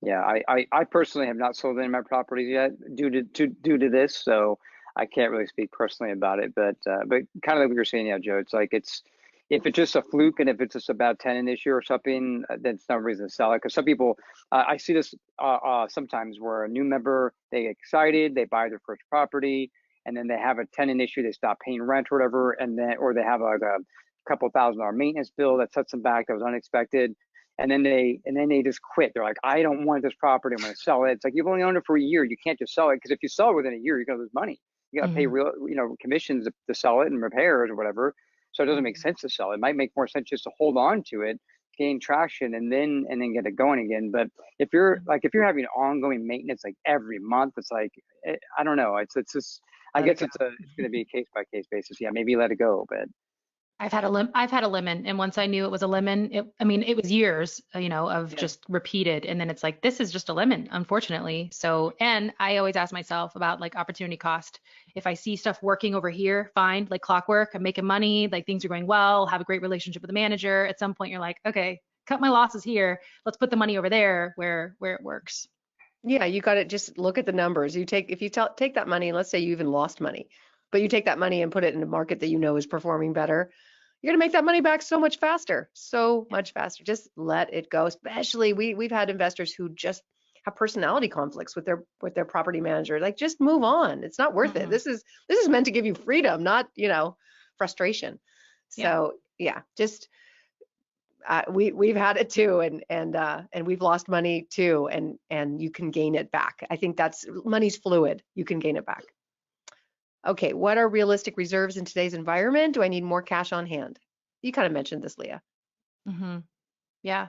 Yeah, I personally have not sold any of my properties yet due to this, so I can't really speak personally about it. But kind of like we were saying, yeah, Joe, it's like if it's just a fluke and if it's just a bad tenant issue or something, then it's no reason to sell it. Because some people, I see this sometimes where a new member, they get excited, they buy their first property, and then they have a tenant issue, they stop paying rent or whatever, and then or they have like a couple $1,000 maintenance bill that sets them back that was unexpected. And then they just quit. They're like, I don't want this property. I'm going to sell it. It's like, you've only owned it for a year. You can't just sell it, because if you sell it within a year, you're going to lose money. You got to pay Mm-hmm. real, commissions to sell it and repairs or whatever. So it doesn't make sense to sell it. It might make more sense just to hold on to it, gain traction, and then get it going again. But if you're having ongoing maintenance like every month, it's like, I don't know. It's just, I guess it's going to be a case by case basis. Yeah, maybe let it go, but. I've had a lemon, and once I knew it was a lemon, it was years, of just repeated, and then it's like, this is just a lemon, unfortunately. So, and I always ask myself about like opportunity cost. If I see stuff working over here, fine, like clockwork, I'm making money, like things are going well, have a great relationship with the manager. At some point, you're like, okay, cut my losses here. Let's put the money over there where it works. Yeah, you got to just look at the numbers. If you take that money, let's say you even lost money, but you take that money and put it in a market that you know is performing better, you're going to make that money back so much faster. Just let it go. Especially we've had investors who just have personality conflicts with their property manager. Like, just move on. It's not worth it. This is meant to give you freedom, not, frustration. So yeah, just we've had it too, and we've lost money too, and you can gain it back. I think money's fluid. You can gain it back. Okay, what are realistic reserves in today's environment? Do I need more cash on hand? You kind of mentioned this, Leah. Mm-hmm. Yeah.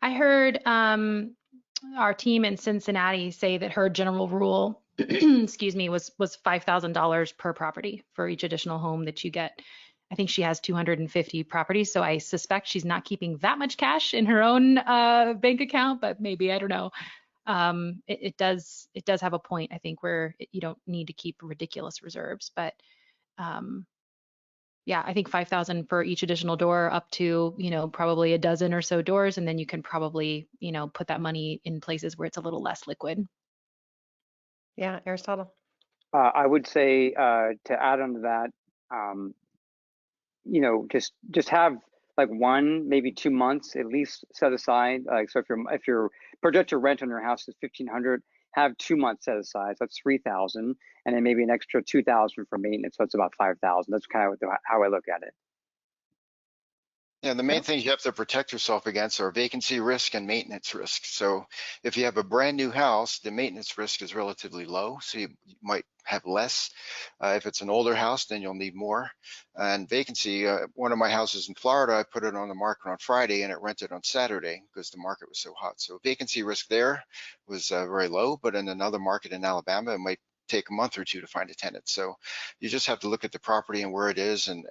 I heard our team in Cincinnati say that her general rule, excuse me, was $5,000 per property for each additional home that you get. I think she has 250 properties, so I suspect she's not keeping that much cash in her own bank account, but maybe, I don't know. It does have a point, I think, where you don't need to keep ridiculous reserves, but yeah, I think 5,000 for each additional door, up to, probably a dozen or so doors, and then you can probably, put that money in places where it's a little less liquid. Yeah, Aristotle. I would say to add on to that, just have like 1, maybe 2 months at least set aside. Like, so if your projected rent on your house is $1,500, have 2 months set aside. So that's 3,000, and then maybe an extra 2,000 for maintenance. So it's about 5,000. That's kind of how I look at it. Yeah, the main things you have to protect yourself against are vacancy risk and maintenance risk. So if you have a brand new house, the maintenance risk is relatively low, so you might have less. If it's an older house, then you'll need more. And vacancy, one of my houses in Florida, I put it on the market on Friday and it rented on Saturday because the market was so hot. So vacancy risk there was very low, but in another market in Alabama, it might take a month or two to find a tenant. So you just have to look at the property and where it is, and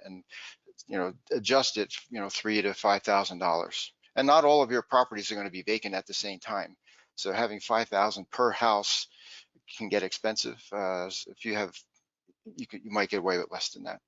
adjust it, $3,000 to $5,000. And not all of your properties are going to be vacant at the same time. So having 5,000 per house can get expensive. If you have, you might get away with less than that.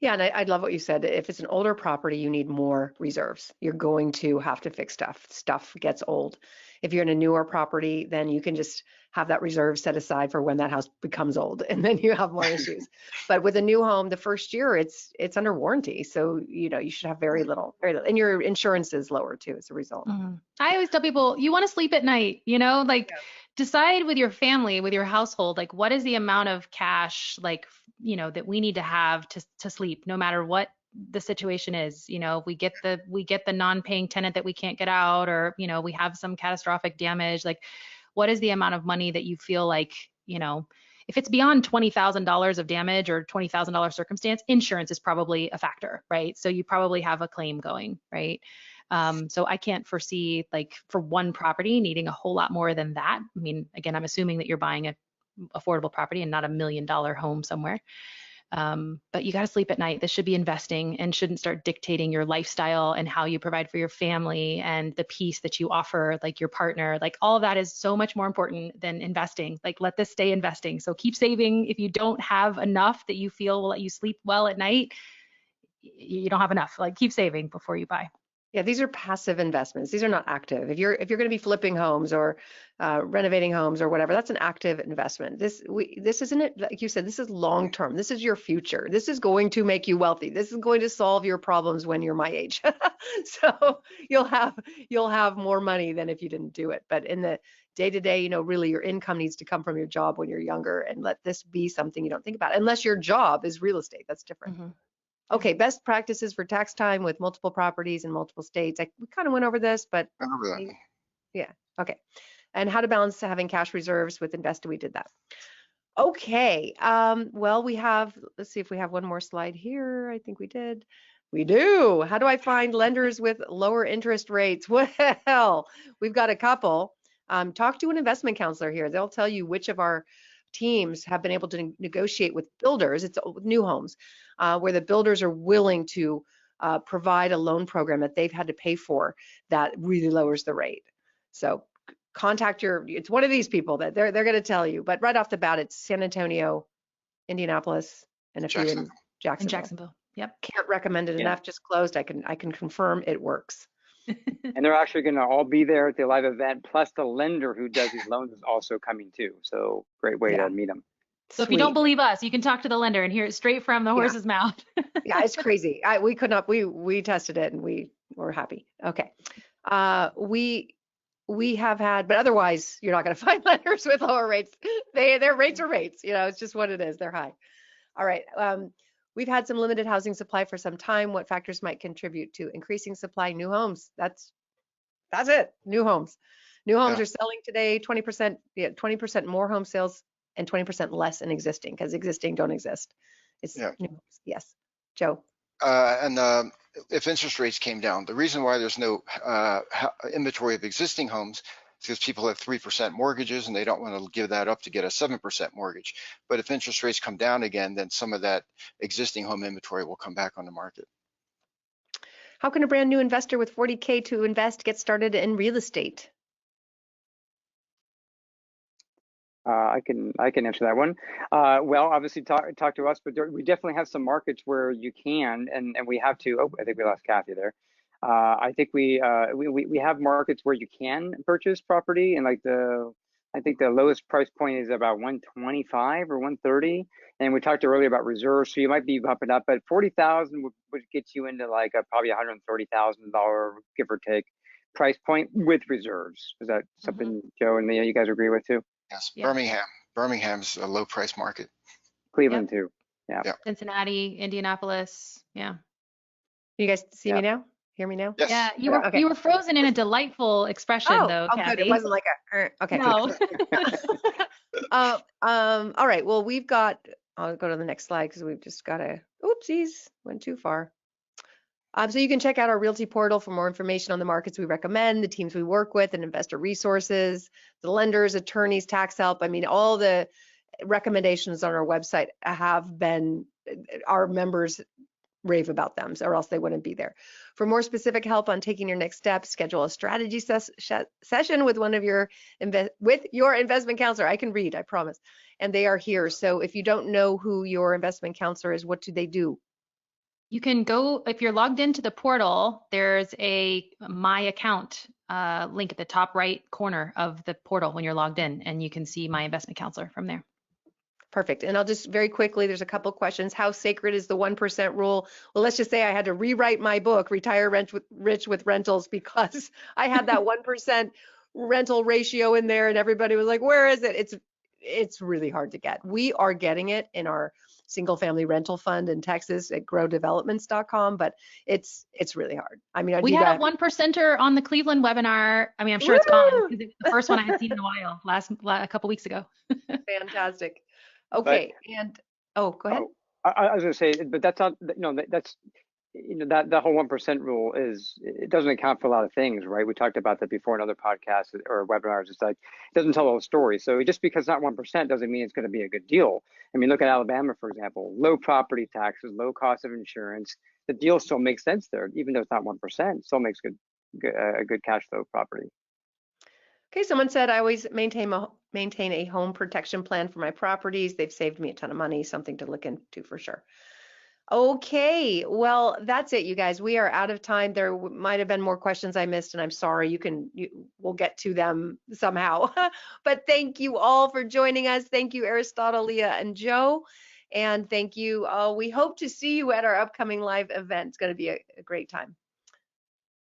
Yeah, and I love what you said. If it's an older property, you need more reserves. You're going to have to fix stuff. Stuff gets old. If you're in a newer property, then you can just have that reserve set aside for when that house becomes old, and then you have more issues. But with a new home, the first year it's under warranty, so you should have very little, and your insurance is lower too as a result. I always tell people, you want to sleep at night, like decide with your family, with your household, like what is the amount of cash, like that we need to have to sleep, no matter what the situation is. If we get the non-paying tenant that we can't get out, or we have some catastrophic damage, like what is the amount of money that you feel like, if it's beyond $20,000 of damage or $20,000 circumstance, insurance is probably a factor, right? So you probably have a claim going, right? So I can't foresee, like, for one property needing a whole lot more than that. I mean, again, I'm assuming that you're buying an affordable property and not $1 million home somewhere. But you got to sleep at night. This should be investing and shouldn't start dictating your lifestyle and how you provide for your family and the peace that you offer, like your partner. Like, all of that is so much more important than investing. Like, let this stay investing. So keep saving. If you don't have enough that you feel will let you sleep well at night, you don't have enough. Like, keep saving before you buy. Yeah, these are passive investments. These are not active. If you're going to be flipping homes or renovating homes or whatever, that's an active investment. This isn't it. Like you said, this is long term. This is your future. This is going to make you wealthy. This is going to solve your problems when you're my age. So you'll have more money than if you didn't do it. But in the day to day, really your income needs to come from your job when you're younger, and let this be something you don't think about unless your job is real estate. That's different. Mm-hmm. Okay, best practices for tax time with multiple properties in multiple states. We kind of went over this, but I remember that. yeah, okay. And how to balance having cash reserves with investing. We did that. Okay, well, let's see if we have one more slide here. I think we did. We do. How do I find lenders with lower interest rates? Well, we've got a couple. Talk to an investment counselor here. They'll tell you which of our teams have been able to negotiate with builders. It's new homes where the builders are willing to provide a loan program that they've had to pay for that really lowers the rate. So contact it's one of these people that they're going to tell you. But right off the bat, it's San Antonio, Indianapolis, and a few in Jacksonville. In Jacksonville. Yep. Can't recommend it enough. Just closed. I can confirm it works. And they're actually going to all be there at the live event. Plus, the lender who does these loans is also coming too. So great way to meet them. So if you don't believe us, you can talk to the lender and hear it straight from the horse's mouth. Yeah, it's crazy. We could not. We tested it and we were happy. Okay. We have had, but otherwise, you're not going to find lenders with lower rates. Their rates are rates. It's just what it is. They're high. All right. We've had some limited housing supply for some time. What factors might contribute to increasing supply? New homes. That's it. New homes. New homes are selling today 20%. 20% more home sales and 20% less in existing, because existing don't exist. It's new homes. Yes, Joe. And if interest rates came down, the reason why there's no inventory of existing homes is because people have 3% mortgages and they don't want to give that up to get a 7% mortgage. But if interest rates come down again, then some of that existing home inventory will come back on the market. How can a brand new investor with $40K to invest get started in real estate? I can answer that one. Well, obviously talk to us, but we definitely have some markets where you can, and we have to. Oh, I think we lost Kathy there. I think we have markets where you can purchase property, and I think the lowest price point is about 125 or 130. And we talked earlier about reserves, so you might be bumping up, but 40,000 would get you into like probably $130,000 give or take price point with reserves. Is that something Joe and Mia, you guys agree with too? Yes, yeah. Birmingham's a low price market. Cleveland too. Yeah. Cincinnati, Indianapolis. Yeah. You guys see me now? Hear me now? Yes. Yeah, you were frozen in a delightful expression though, Kathy. Good. It wasn't like okay. No. All right. Well, I'll go to the next slide because we've just got to. Oopsies, went too far. So you can check out our Realty portal for more information on the markets we recommend, the teams we work with, and investor resources, the lenders, attorneys, tax help. I mean, all the recommendations on our website have been, our members rave about them, or else they wouldn't be there. For more specific help on taking your next steps, schedule a strategy session with your investment counselor. I can read, I promise. And they are here. So if you don't know who your investment counselor is, what do they do? You can go, if you're logged into the portal, there's a My Account link at the top right corner of the portal when you're logged in, and you can see My Investment Counselor from there. Perfect. And I'll just very quickly, there's a couple questions. How sacred is the 1% rule? Well, let's just say I had to rewrite my book, Retire Rich with Rentals, because I had that 1% rental ratio in there and everybody was like, where is it? It's really hard to get. We are getting it in our single family rental fund in Texas at growdevelopments.com, but it's really hard. I mean, We had a 1%er on the Cleveland webinar. I mean, I'm sure it's gone because it's the first one I had seen in a while, a couple weeks ago. Fantastic. Okay, and go ahead. I was going to say, but that's not, that's, that whole 1% rule it doesn't account for a lot of things, right? We talked about that before in other podcasts or webinars. It's like, it doesn't tell the whole story. So just because it's not 1% doesn't mean it's going to be a good deal. I mean, look at Alabama, for example, low property taxes, low cost of insurance. The deal still makes sense there, even though it's not 1%, still makes a good cash flow property. Okay, someone said I always maintain a home protection plan for my properties. They've saved me a ton of money, something to look into for sure. Okay, well, that's it, you guys. We are out of time. There might have been more questions I missed, and I'm sorry. We'll get to them somehow. But thank you all for joining us. Thank you, Aristotle, Leah, and Joe. And thank you. We hope to see you at our upcoming live event. It's going to be a great time.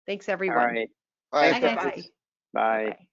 Thanks, everyone. All right. Bye. Thanks, guys. Bye. Bye.